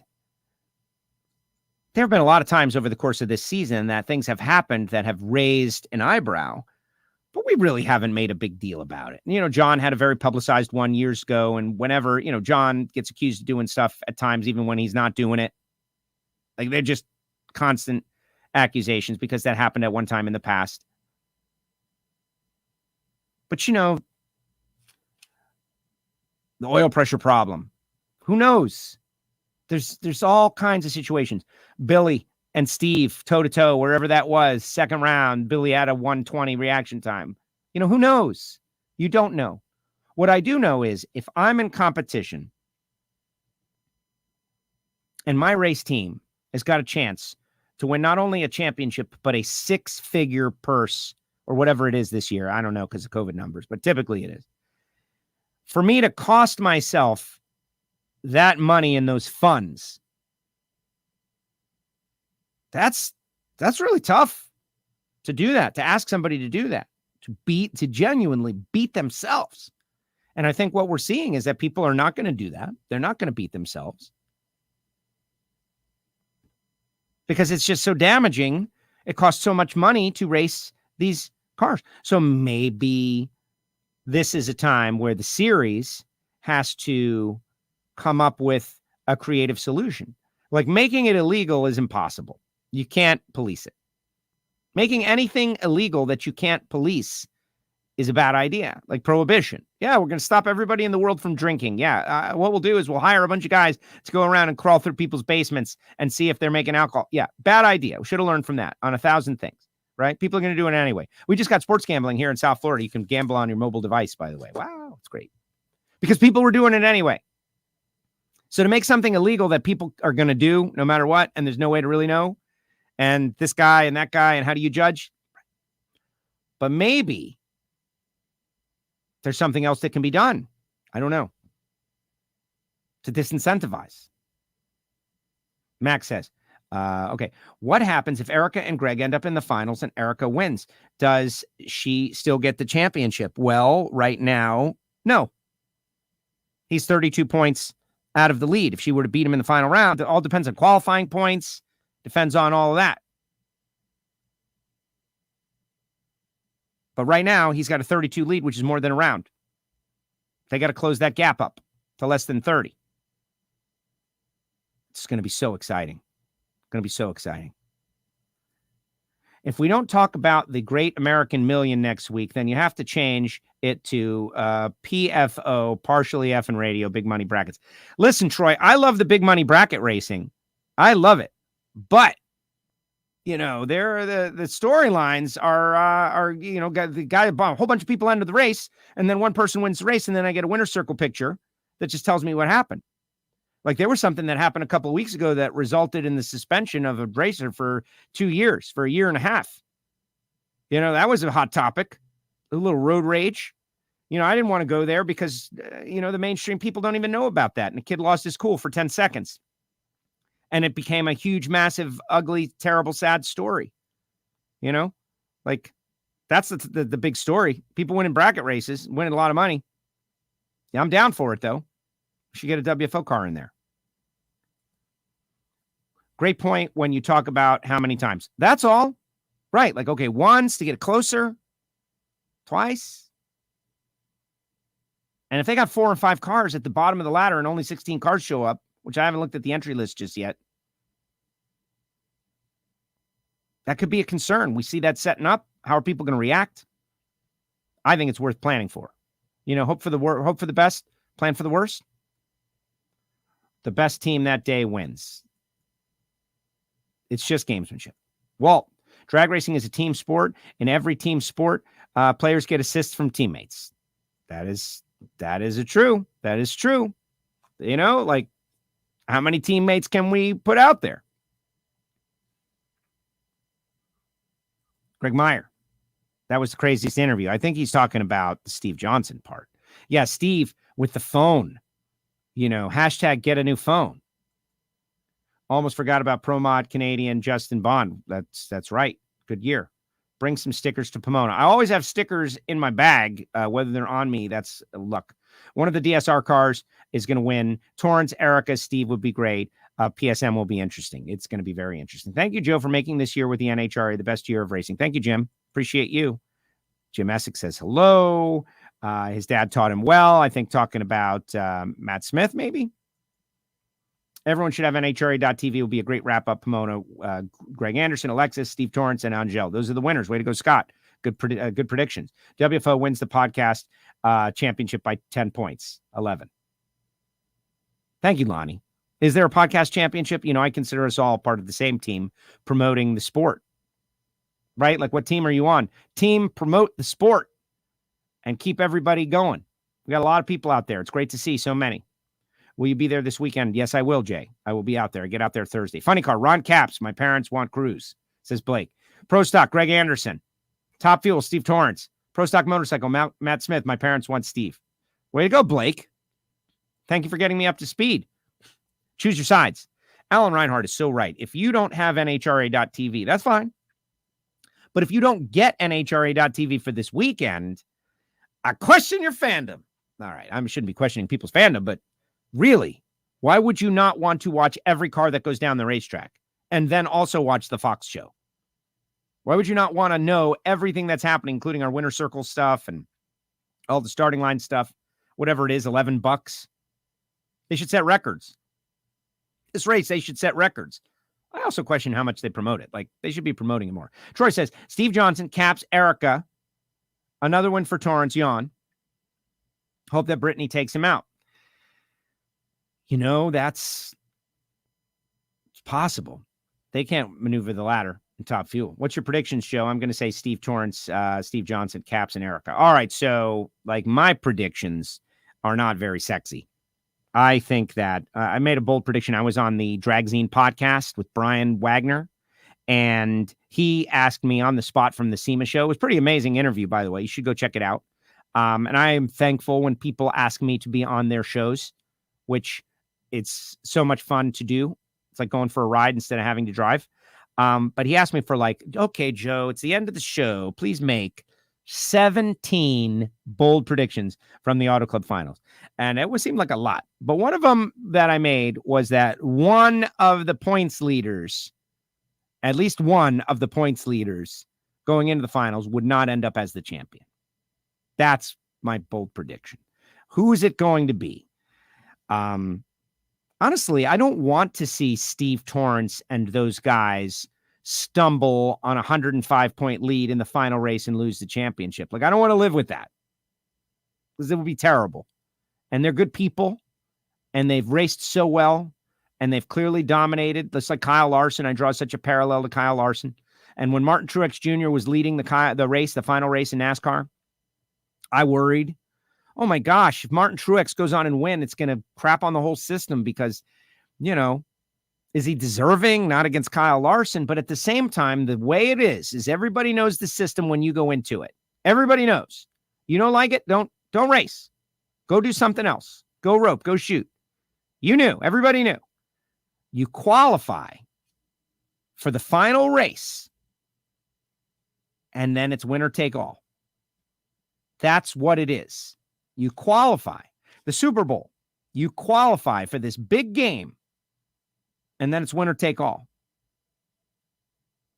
there have been a lot of times over the course of this season that things have happened that have raised an eyebrow, but we really haven't made a big deal about it. You know, John had a very publicized one years ago, and whenever, you know, John gets accused of doing stuff at times, even when he's not doing it, like they're just constant accusations because that happened at one time in the past. But, you know, the oil pressure problem, who knows? There's all kinds of situations. Billy and Steve toe-to-toe, wherever that was, second round, Billy had a 120 reaction time. You know, who knows? You don't know. What I do know is if I'm in competition and my race team has got a chance to win not only a championship, but a 6-figure purse or whatever it is this year. I don't know because of COVID numbers, but typically it is. For me to cost myself that money in those funds, that's really tough to do that, to ask somebody to do that, to genuinely beat themselves. And I think what we're seeing is that people are not going to do that. They're not going to beat themselves because it's just so damaging. It costs so much money to race these cars. So maybe this is a time where the series has to come up with a creative solution. Like making it illegal is impossible. You can't police it. Making anything illegal that you can't police is a bad idea, like prohibition. Yeah, we're going to stop everybody in the world from drinking. Yeah, what we'll do is we'll hire a bunch of guys to go around and crawl through people's basements and see if they're making alcohol. Yeah, bad idea. We should have learned from that on 1,000 things, right? People are going to do it anyway. We just got sports gambling here in South Florida. You can gamble on your mobile device, by the way. Wow, it's great. Because people were doing it anyway. So to make something illegal that people are going to do no matter what, and there's no way to really know, and this guy and that guy, and how do you judge? But maybe there's something else that can be done. I don't know. To disincentivize. Max says, okay, what happens if Erica and Greg end up in the finals and Erica wins? Does she still get the championship? Well, right now, no. He's 32 points out of the lead. If she were to beat him in the final round, it all depends on qualifying points, depends on all of that. But right now, he's got a 32 lead, which is more than a round. They got to close that gap up to less than 30. It's going to be so exciting. Going to be so exciting. If we don't talk about the Great American Million next week, then you have to change it to PFO, partially F and radio, big money brackets. Listen, Troy, I love the big money bracket racing. I love it. But you know, the storylines are you know, the guy, a whole bunch of people enter the race, and then one person wins the race, and then I get a winner's circle picture that just tells me what happened. Like there was something that happened a couple of weeks ago that resulted in the suspension of a racer for 2 years, for a year and a half. You know, that was a hot topic, a little road rage. You know, I didn't want to go there because, you know, the mainstream people don't even know about that. And the kid lost his cool for 10 seconds. And it became a huge, massive, ugly, terrible, sad story. You know, like that's the big story. People winning bracket races, winning a lot of money. Yeah, I'm down for it, though. We should get a WFO car in there. Great point when you talk about how many times. That's all. Right. Like, okay, once to get closer, twice. And if they got 4 or 5 cars at the bottom of the ladder and only 16 cars show up, which I haven't looked at the entry list just yet, that could be a concern. We see that setting up. How are people going to react? I think it's worth planning for. You know, hope for the best, plan for the worst. The best team that day wins. It's just gamesmanship. Walt, drag racing is a team sport. In every team sport, players get assists from teammates. That is true. That is true. You know, like how many teammates can we put out there? Greg Meyer. That was the craziest interview. I think he's talking about the Steve Johnson part. Yeah, Steve with the phone. You know, hashtag get a new phone. Almost forgot about Pro Mod Canadian Justin Bond. That's right. Good year. Bring some stickers to Pomona. I always have stickers in my bag, whether they're on me. That's luck. One of the DSR cars is going to win. Torrance, Erica, Steve would be great. PSM will be interesting. It's going to be very interesting. Thank you, Joe, for making this year with the NHRA the best year of racing. Thank you, Jim. Appreciate you. Jim Essex says hello. His dad taught him well. I think talking about Matt Smith, maybe. Everyone should have NHRA.tv. Will be a great wrap-up. Pomona, Greg Anderson, Alexis, Steve Torrance, and Angel. Those are the winners. Way to go, Scott. Good predictions. WFO wins the podcast championship by 10 points, 11. Thank you, Lonnie. Is there a podcast championship? I consider us all part of the same team promoting the sport, right? Like, what team are you on? Team promote the sport and keep everybody going. We got a lot of people out there. It's great to see so many. Will you be there this weekend? Yes, I will, Jay. I will be out there. I get out there Thursday. Funny car, Ron Capps. My parents want Cruise, says Blake. Pro Stock, Greg Anderson. Top Fuel, Steve Torrance. Pro Stock Motorcycle, Matt Smith. My parents want Steve. Way to go, Blake. Thank you for getting me up to speed. Choose your sides. Alan Reinhardt is so right. If you don't have NHRA.tv, that's fine. But if you don't get NHRA.tv for this weekend, I question your fandom. All right, I shouldn't be questioning people's fandom, but really, why would you not want to watch every car that goes down the racetrack and then also watch the Fox show? Why would you not want to know everything that's happening, including our winner circle stuff and all the starting line stuff, whatever it is, $11? They should set records. This race, they should set records. I also question how much they promote it. Like, they should be promoting it more. Troy says, Steve Johnson, Caps, Erica. Another one for Torrance, Yawn. Hope that Brittany takes him out. It's possible. They can't maneuver the ladder in Top Fuel. What's your predictions, Joe? I'm going to say Steve Torrance, Steve Johnson, Caps, and Erica. All right, so, my predictions are not very sexy. I think that I made a bold prediction. I was on the Dragzine podcast with Brian Wagner, and he asked me on the spot from the SEMA show. It was a pretty amazing interview, by the way. You should go check it out. And I am thankful when people ask me to be on their shows, which it's so much fun to do. It's like going for a ride instead of having to drive. But he asked me for okay, Joe, it's the end of the show. Please make 17 bold predictions from the Auto Club Finals. And it seemed like a lot. But one of them that I made was that one of the points leaders, at least one of the points leaders going into the finals, would not end up as the champion. That's my bold prediction. Who is it going to be? Honestly, I don't want to see Steve Torrance and those guys stumble on a 105-point lead in the final race and lose the championship. I don't want to live with that, because it would be terrible. And they're good people, and they've raced so well, and they've clearly dominated. Just like Kyle Larson, I draw such a parallel to Kyle Larson. And when Martin Truex Jr. was leading the race, the final race in NASCAR, I worried, oh my gosh, if Martin Truex goes on and win, it's going to crap on the whole system because, is he deserving? Not against Kyle Larson, but at the same time, the way it is everybody knows the system when you go into it. Everybody knows. You don't like it? Don't race. Go do something else. Go rope. Go shoot. You knew. Everybody knew. You qualify for the final race, and then it's winner take all. That's what it is. You qualify. The Super Bowl, you qualify for this big game, and then it's winner take all.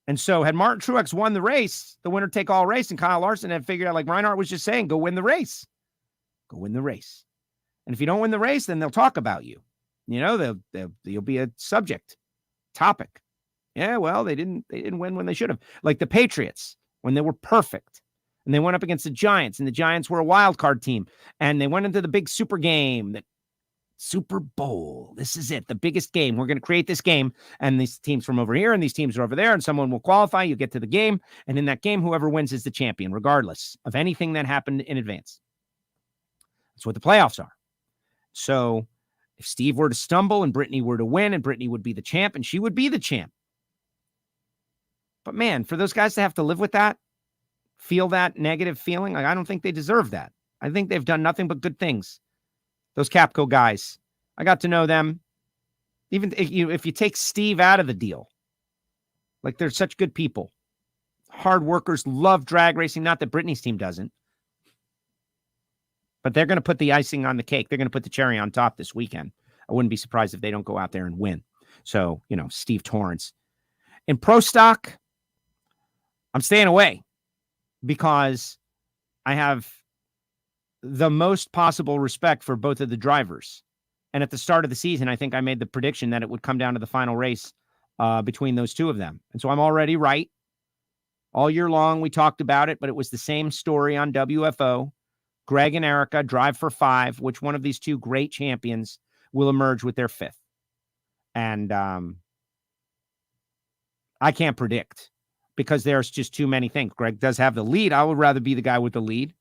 And so had Martin Truex won the race, the winner take all race, and Kyle Larson had figured out, like Reinhart was just saying, go win the race. Go win the race. And if you don't win the race, then they'll talk about you. You'll be a subject, topic. Yeah, well, they didn't win when they should have. Like the Patriots, when they were perfect. And they went up against the Giants, and the Giants were a wild card team. And they went into the big super game, the Super Bowl. This is it, the biggest game. We're going to create this game, and these teams from over here and these teams are over there, and someone will qualify. You get to the game, and in that game, whoever wins is the champion, regardless of anything that happened in advance. That's what the playoffs are. So if Steve were to stumble and Brittany were to win, and Brittany would be the champ, and she would be the champ. But man, for those guys to have to live with that, feel that negative feeling, I don't think they deserve that. I think they've done nothing but good things. Those Capco guys, I got to know them. Even if you take Steve out of the deal, they're such good people, hard workers, love drag racing. Not that Brittany's team doesn't. But they're going to put the icing on the cake. They're going to put the cherry on top this weekend. I wouldn't be surprised if they don't go out there and win. So, Steve Torrance. In pro stock, I'm staying away because I have the most possible respect for both of the drivers. And at the start of the season, I think I made the prediction that it would come down to the final race between those two of them. And so I'm already right. All year long, we talked about it, but it was the same story on WFO. Greg and Erica drive for 5. Which one of these two great champions will emerge with their 5th? And I can't predict because there's just too many things. Greg does have the lead. I would rather be the guy with the lead.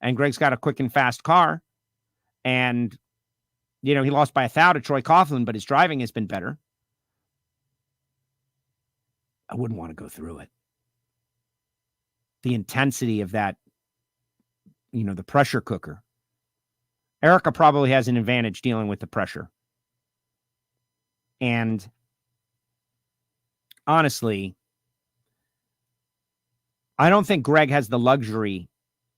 And Greg's got a quick and fast car. And, he lost by 1,000 to Troy Coughlin, but his driving has been better. I wouldn't want to go through it. The intensity of that, the pressure cooker. Erica probably has an advantage dealing with the pressure. And honestly, I don't think Greg has the luxury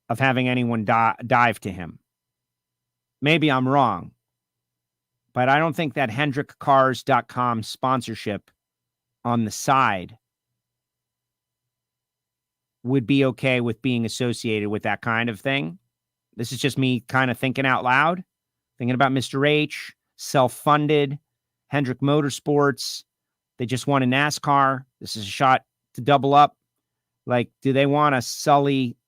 of having anyone dive to him. Maybe I'm wrong, but I don't think that HendrickCars.com sponsorship on the side would be okay with being associated with that kind of thing. This is just me kind of thinking out loud, thinking about Mr. H, self-funded, Hendrick Motorsports. They just won a NASCAR. This is a shot to double up. Like, do they want to sully?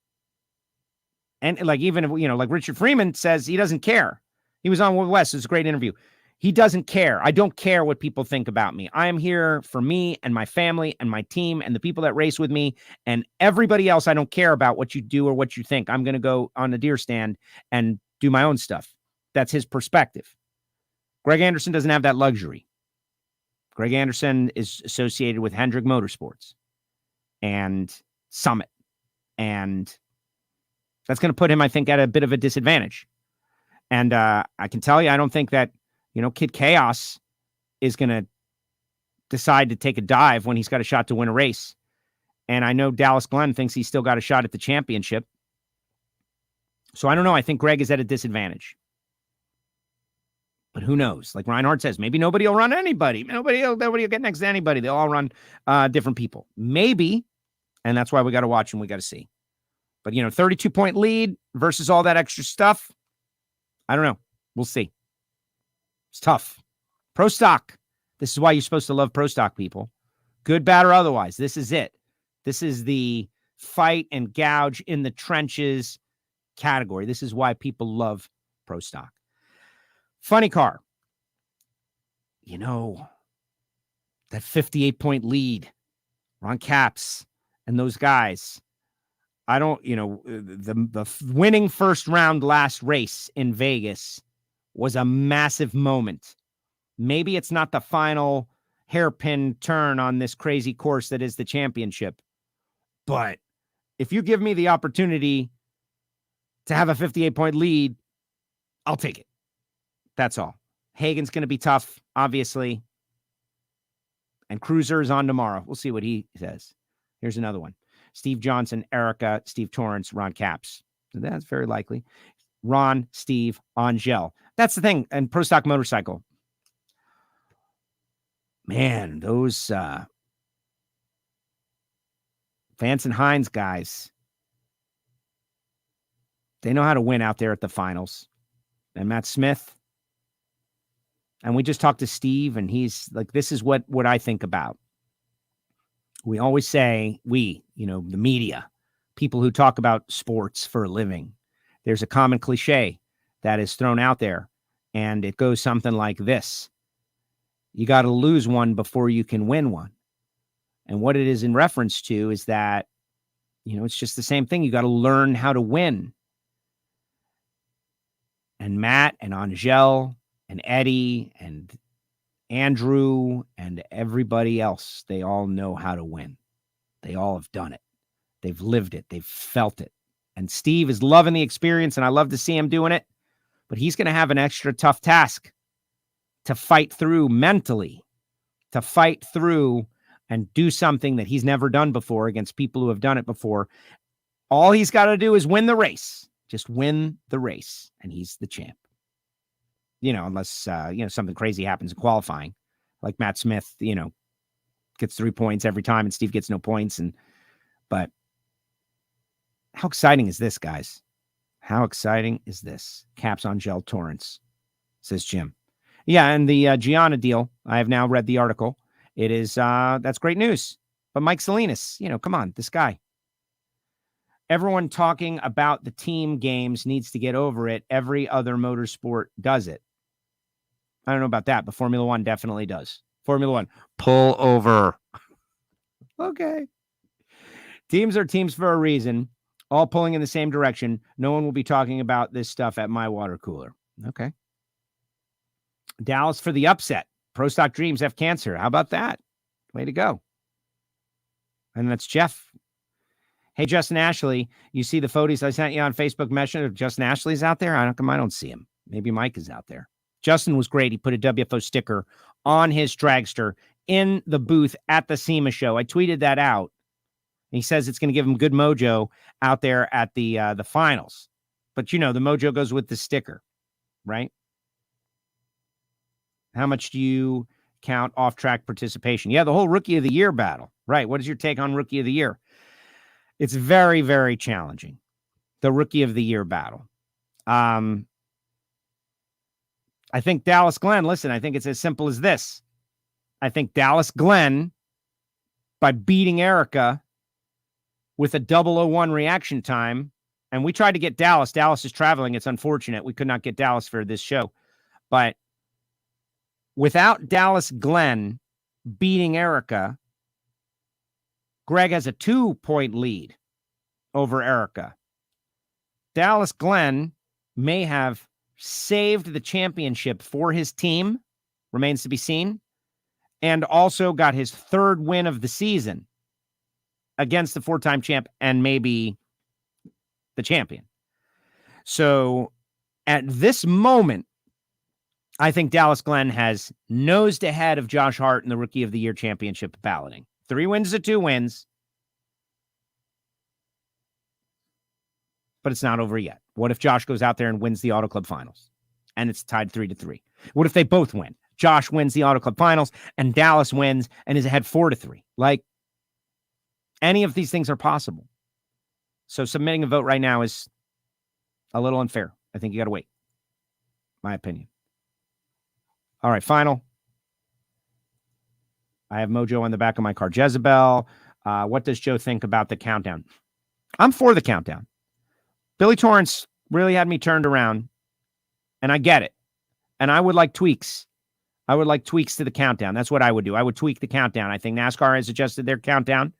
And like, even if, like Richard Freeman says, he doesn't care. He was on West. It's a great interview. He doesn't care. I don't care what people think about me. I am here for me and my family and my team and the people that race with me and everybody else. I don't care about what you do or what you think. I'm going to go on the deer stand and do my own stuff. That's his perspective. Greg Anderson doesn't have that luxury. Greg Anderson is associated with Hendrick Motorsports and Summit. And that's going to put him, I think, at a bit of a disadvantage. And I can tell you, I don't think that, Kid Chaos is going to decide to take a dive when he's got a shot to win a race. And I know Dallas Glenn thinks he's still got a shot at the championship. So I don't know. I think Greg is at a disadvantage. But who knows? Like Reinhardt says, maybe nobody will run anybody. Nobody will get next to anybody. They'll all run different people. Maybe. And that's why we got to watch and we got to see. But, 32-point lead versus all that extra stuff. I don't know. We'll see. It's tough. Pro stock. This is why you're supposed to love pro stock, people. Good, bad, or otherwise. This is it. This is the fight and gouge in the trenches category. This is why people love pro stock. Funny car. That 58-point lead. Ron Capps and those guys. I don't, the winning first round last race in Vegas was a massive moment. Maybe it's not the final hairpin turn on this crazy course that is the championship. But if you give me the opportunity to have a 58-point lead, I'll take it. That's all. Hagen's going to be tough, obviously. And Cruiser is on tomorrow. We'll see what he says. Here's another one. Steve Johnson, Erica, Steve Torrance, Ron Capps. So that's very likely. Ron, Steve, Angel. That's the thing. And Pro Stock Motorcycle. Man, those Vance and Hines guys, they know how to win out there at the finals. And Matt Smith. And we just talked to Steve, and he's like, this is what I think about. We always say, the media, people who talk about sports for a living, there's a common cliche that is thrown out there, and it goes something like this. You got to lose one before you can win one. And what it is in reference to is that, it's just the same thing. You got to learn how to win. And Matt and Angel and Eddie and Andrew and everybody else, they all know how to win. They all have done it. They've lived it. They've felt it. And Steve is loving the experience, and I love to see him doing it. But he's going to have an extra tough task to fight through mentally, to fight through and do something that he's never done before against people who have done it before. All he's got to do is win the race. Just win the race, and he's the champ. Unless, something crazy happens in qualifying, like Matt Smith, gets 3 points every time and Steve gets no points. But how exciting is this, guys? How exciting is this? Caps on gel Torrance, says Jim. Yeah, and the Gianna deal, I have now read the article. It is, that's great news. But Mike Salinas, come on, this guy. Everyone talking about the team games needs to get over it. Every other motorsport does it. I don't know about that, but Formula One definitely does. Formula One, pull over. Okay. Teams are teams for a reason, all pulling in the same direction. No one will be talking about this stuff at my water cooler. Okay. Dallas for the upset. Pro Stock Dreams have cancer. How about that? Way to go. And that's Jeff. Hey, Justin Ashley, you see the photos I sent you on Facebook Messenger? Justin Ashley's out there? I don't see him. Maybe Mike is out there. Justin was great. He put a WFO sticker on his dragster in the booth at the SEMA show. I tweeted that out. He says it's going to give him good mojo out there at the finals. But, the mojo goes with the sticker, right? How much do you count off-track participation? Yeah, the whole Rookie of the Year battle. Right. What is your take on Rookie of the Year? It's very, very challenging. The Rookie of the Year battle. I think Dallas Glenn, listen, I think it's as simple as this. I think Dallas Glenn, by beating Erica with a 001 reaction time, and we tried to get Dallas. Dallas is traveling. It's unfortunate. We could not get Dallas for this show. But without Dallas Glenn beating Erica, Greg has a 2-point lead over Erica. Dallas Glenn may have saved the championship for his team, remains to be seen, and also got his 3rd win of the season against the 4-time champ and maybe the champion. So at this moment, I think Dallas Glenn has nosed ahead of Josh Hart in the Rookie of the Year championship balloting. 3 wins to 2 wins. But it's not over yet. What if Josh goes out there and wins the Auto Club Finals and it's tied 3-3? What if they both win? Josh wins the Auto Club Finals and Dallas wins and is ahead 4-3. Like, any of these things are possible. So submitting a vote right now is a little unfair. I think you got to wait. My opinion. All right, final. I have Mojo on the back of my car. Jezebel, what does Joe think about the countdown? I'm for the countdown. Billy Torrance really had me turned around, and I get it. And I would like tweaks. I would like tweaks to the countdown. That's what I would do. I would tweak the countdown. I think NASCAR has adjusted their countdown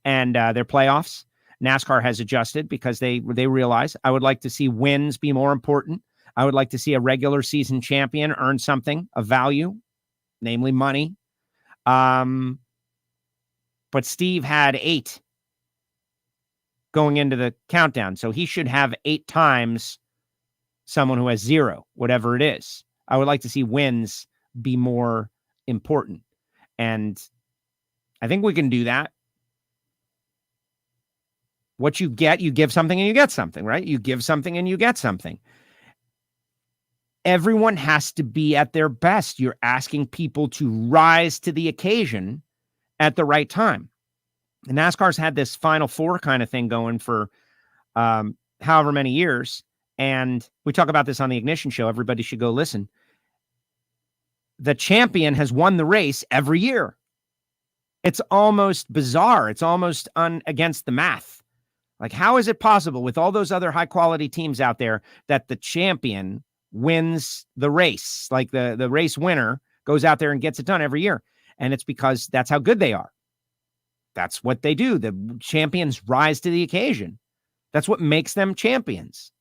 and their playoffs. NASCAR has adjusted because they realize I would like to see wins be more important. I would like to see a regular season champion earn something of value, namely money. But Steve had 8 going into the countdown. So he should have 8 times someone who has 0, whatever it is. I would like to see wins be more important. And I think we can do that. What you get, you give something and you get something, right? You give something and you get something. Everyone has to be at their best. You're asking people to rise to the occasion at the right time. And NASCAR's had this Final Four kind of thing going for however many years. And we talk about this on the Ignition Show. Everybody should go listen. The champion has won the race every year. It's almost bizarre. It's almost against the math. Like, how is it possible with all those other high quality teams out there that the champion wins the race? Like the race winner goes out there and gets it done every year. And it's because that's how good they are. That's what they do. The champions rise to the occasion. That's what makes them champions.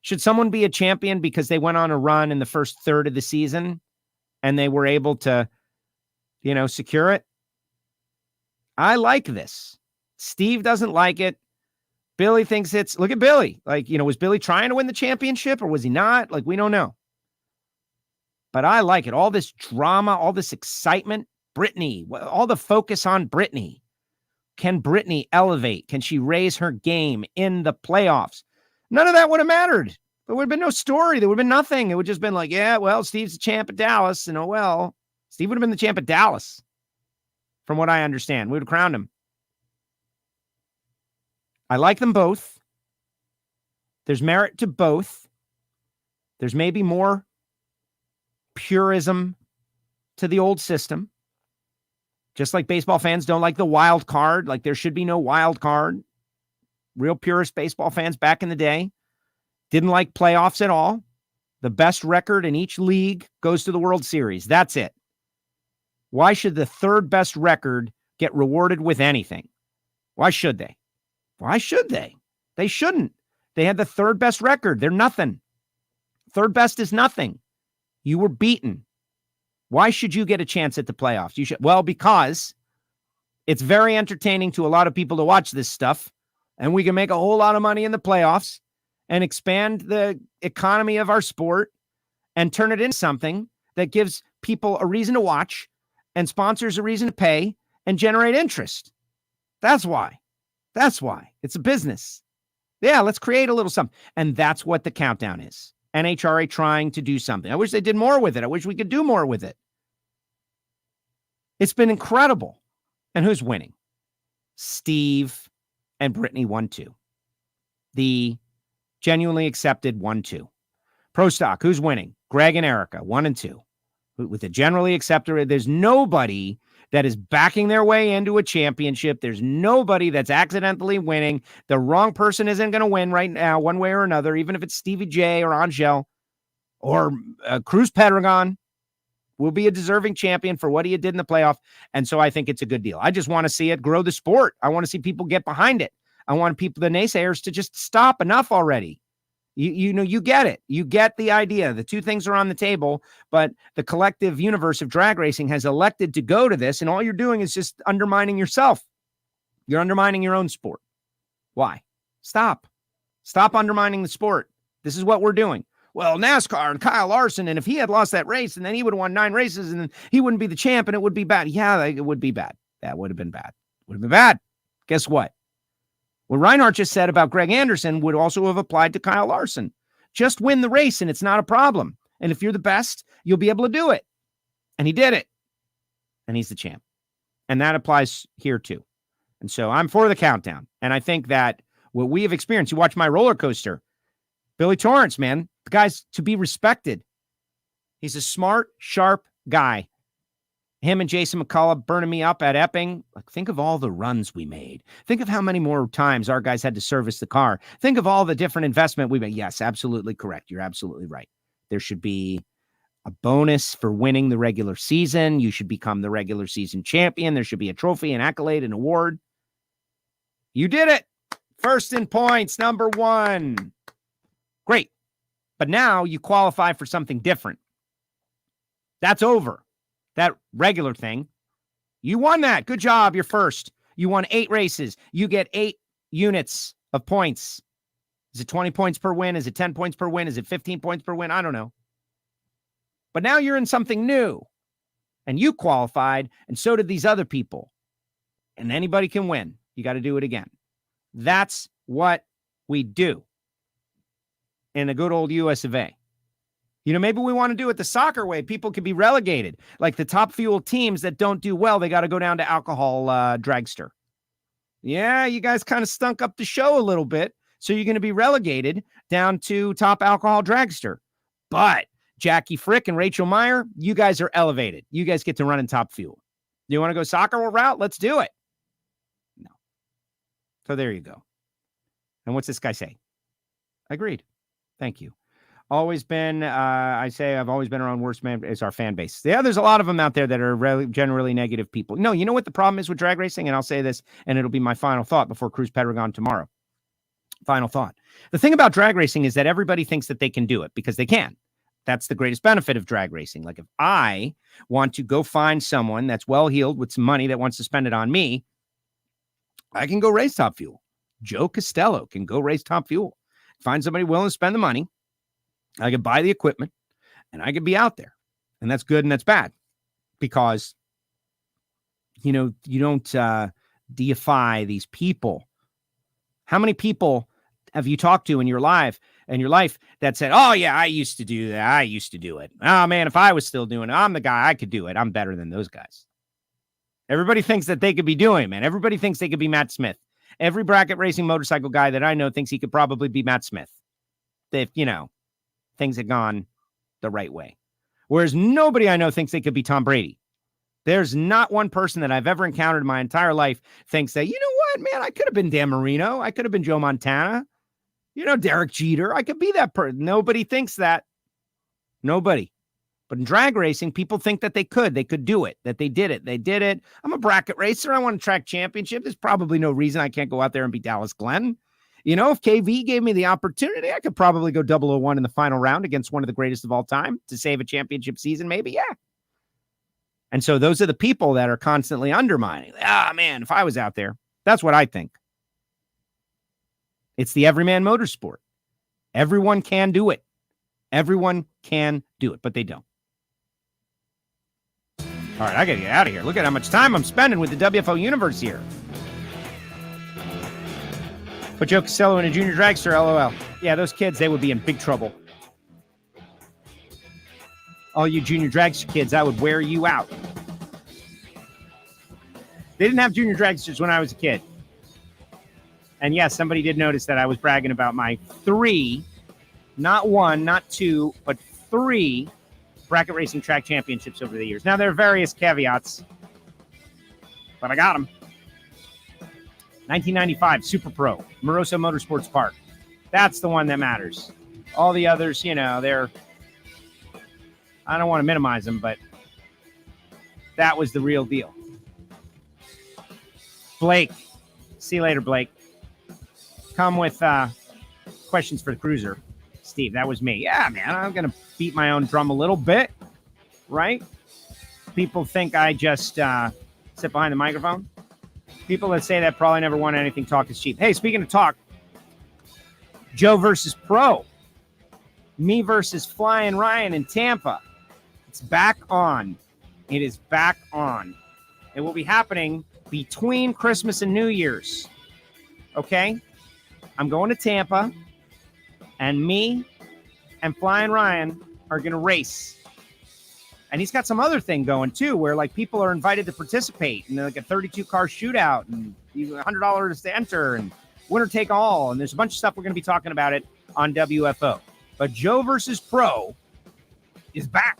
Should someone be a champion because they went on a run in the first third of the season and they were able to, secure it? I like this. Steve doesn't like it. Billy thinks look at Billy. Like, was Billy trying to win the championship or was he not? Like, we don't know. But I like it. All this drama, all this excitement. Brittany, all the focus on Brittany. Can Brittany elevate? Can she raise her game in the playoffs? None of that would have mattered. There would have been no story. There would have been nothing. It would have just been like, yeah, well, Steve's the champ at Dallas. And oh, well, Steve would have been the champ at Dallas. From what I understand, we would have crowned him. I like them both. There's merit to both. There's maybe more purism to the old system. Just like baseball fans don't like the wild card, like there should be no wild card. Real purist baseball fans back in the day didn't like playoffs at all. The best record in each league goes to the World Series. That's it. Why should the third best record get rewarded with anything? Why should they? Why should they? They shouldn't. They had the third best record. They're nothing. Third best is nothing. You were beaten. Why should you get a chance at the playoffs? You should. Well, because it's very entertaining to a lot of people to watch this stuff, and we can make a whole lot of money in the playoffs and expand the economy of our sport and turn it into something that gives people a reason to watch and sponsors a reason to pay and generate interest. That's why. That's why. It's a business. Yeah, let's create a little something. And that's what the countdown is. NHRA trying to do something. I wish they did more with it. I wish we could do more with it. It's been incredible. And who's winning? Steve and Brittany 1-2. The genuinely accepted 1-2. Pro stock, who's winning? Greg and Erica, 1-2. With the generally accepted, there's nobody that is backing their way into a championship. There's nobody that's accidentally winning. The wrong person isn't going to win right now, one way or another, even if it's Stevie J or Angel or Cruz Pedregon will be a deserving champion for what he did in the playoff. And so I think it's a good deal. I just want to see it grow the sport. I want to see people get behind it. I want people, the naysayers, to just stop. Enough already. You know, you get it. You get the idea. The two things are on the table, but the collective universe of drag racing has elected to go to this, and all you're doing is just undermining yourself. You're undermining your own sport. Why? Stop. Stop undermining the sport. This is what we're doing. Well, NASCAR and Kyle Larson, and if he had lost that race, and then he would have won 9 races, and then he wouldn't be the champ, and it would be bad. Yeah, it would be bad. That would have been bad. Would have been bad. Guess what? What Reinhart just said about Greg Anderson would also have applied to Kyle Larson. Just win the race and it's not a problem. And if you're the best, you'll be able to do it. And he did it. And he's the champ. And that applies here too. And so I'm for the countdown. And I think that what we have experienced, you watch my roller coaster, Billy Torrance, man, the guy's to be respected. He's a smart, sharp guy. Him and Jason McCullough burning me up at Epping. Like, think of all the runs we made. Think of how many more times our guys had to service the car. Think of all the different investment we made. Yes, absolutely correct. You're absolutely right. There should be a bonus for winning the regular season. You should become the regular season champion. There should be a trophy, an accolade, an award. You did it. First in points, number 1. Great. But now you qualify for something different. That's over. That regular thing. You won that. Good job. You're first. You won 8 races. You get 8 units of points. Is it 20 points per win? Is it 10 points per win? Is it 15 points per win? I don't know. But now you're in something new. And you qualified, and so did these other people. And anybody can win. You got to do it again. That's what we do in the good old US of A. You know, maybe we want to do it the soccer way. People can be relegated. Like the top fuel teams that don't do well, they got to go down to alcohol dragster. Yeah, you guys kind of stunk up the show a little bit. So you're going to be relegated down to top alcohol dragster. But Jackie Frick and Rachel Meyer, you guys are elevated. You guys get to run in top fuel. Do you want to go soccer route? Let's do it. No. So there you go. And what's this guy say? Agreed. Thank you. Always been, I've always been our own worst man. It's our fan base. Yeah, there's a lot of them out there that are really generally negative people. No, you know what the problem is with drag racing? And I'll say this, and it'll be my final thought before Cruz Pedregon tomorrow. Final thought. The thing about drag racing is that everybody thinks that they can do it because they can. That's the greatest benefit of drag racing. Like if I want to go find someone that's well-heeled with some money that wants to spend it on me, I can go race Top Fuel. Joe Castello can go race Top Fuel. Find somebody willing to spend the money. I could buy the equipment and I could be out there. And that's good and that's bad because you don't deify these people. How many people have you talked to in your life that said, oh yeah, I used to do that. I used to do it. Oh man, if I was still doing it, I'm the guy, I could do it. I'm better than those guys. Everybody thinks that they could be doing it, man. Everybody thinks they could be Matt Smith. Every bracket racing motorcycle guy that I know thinks he could probably be Matt Smith if, things had gone the right way. Whereas nobody I know thinks they could be Tom Brady. There's not one person that I've ever encountered in my entire life thinks that, you know what, man, I could have been Dan Marino. I could have been Joe Montana. Derek Jeter. I could be that person. Nobody thinks that. Nobody. But in drag racing, people think that they could do it, that they did it. They did it. I'm a bracket racer. I want a track championship. There's probably no reason I can't go out there and beat Dallas Glenn. If KV gave me the opportunity, I could probably go 001 in the final round against one of the greatest of all time to save a championship season, maybe. Yeah. And so those are the people that are constantly undermining. Man, if I was out there, that's what I think. It's the everyman motorsport. Everyone can do it. Everyone can do it, but they don't. All right, I got to get out of here. Look at how much time I'm spending with the WFO universe here. Put Joe Castello in a junior dragster, LOL. Yeah, those kids, they would be in big trouble. All you junior dragster kids, I would wear you out. They didn't have junior dragsters when I was a kid. And yes, somebody did notice that I was bragging about my 3, not 1, not 2, but 3 bracket racing track championships over the years. Now, there are various caveats, but I got them. 1995 Super Pro, Moroso Motorsports Park. That's the one that matters. All the others, they're, I don't want to minimize them, but that was the real deal. Blake. See you later, Blake. Come with questions for the cruiser. Steve, that was me. Yeah, man, I'm going to beat my own drum a little bit, right? People think I just sit behind the microphone. People that say that probably never won anything. Talk is cheap. Hey, speaking of talk, Joe versus Pro. Me versus Flying Ryan in Tampa. It's back on. It is back on. It will be happening between Christmas and New Year's. Okay? I'm going to Tampa, and me and Flying Ryan are going to race. And he's got some other thing going, too, where, people are invited to participate in, a 32-car shootout, and $100 to enter, and winner take all. And there's a bunch of stuff we're going to be talking about it on WFO. But Joe versus Pro is back.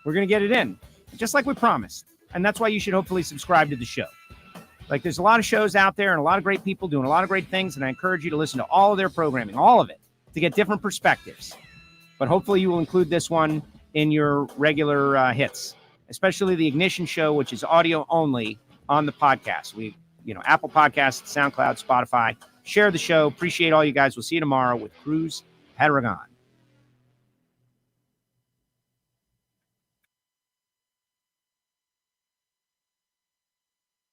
We're going to get it in, just like we promised. And that's why you should hopefully subscribe to the show. There's a lot of shows out there and a lot of great people doing a lot of great things, and I encourage you to listen to all of their programming, all of it, to get different perspectives. But hopefully you will include this one in your regular hits, especially the Ignition Show, which is audio only on the podcast. We, Apple Podcasts, SoundCloud, Spotify. Share the show. Appreciate all you guys. We'll see you tomorrow with Cruz Paragon.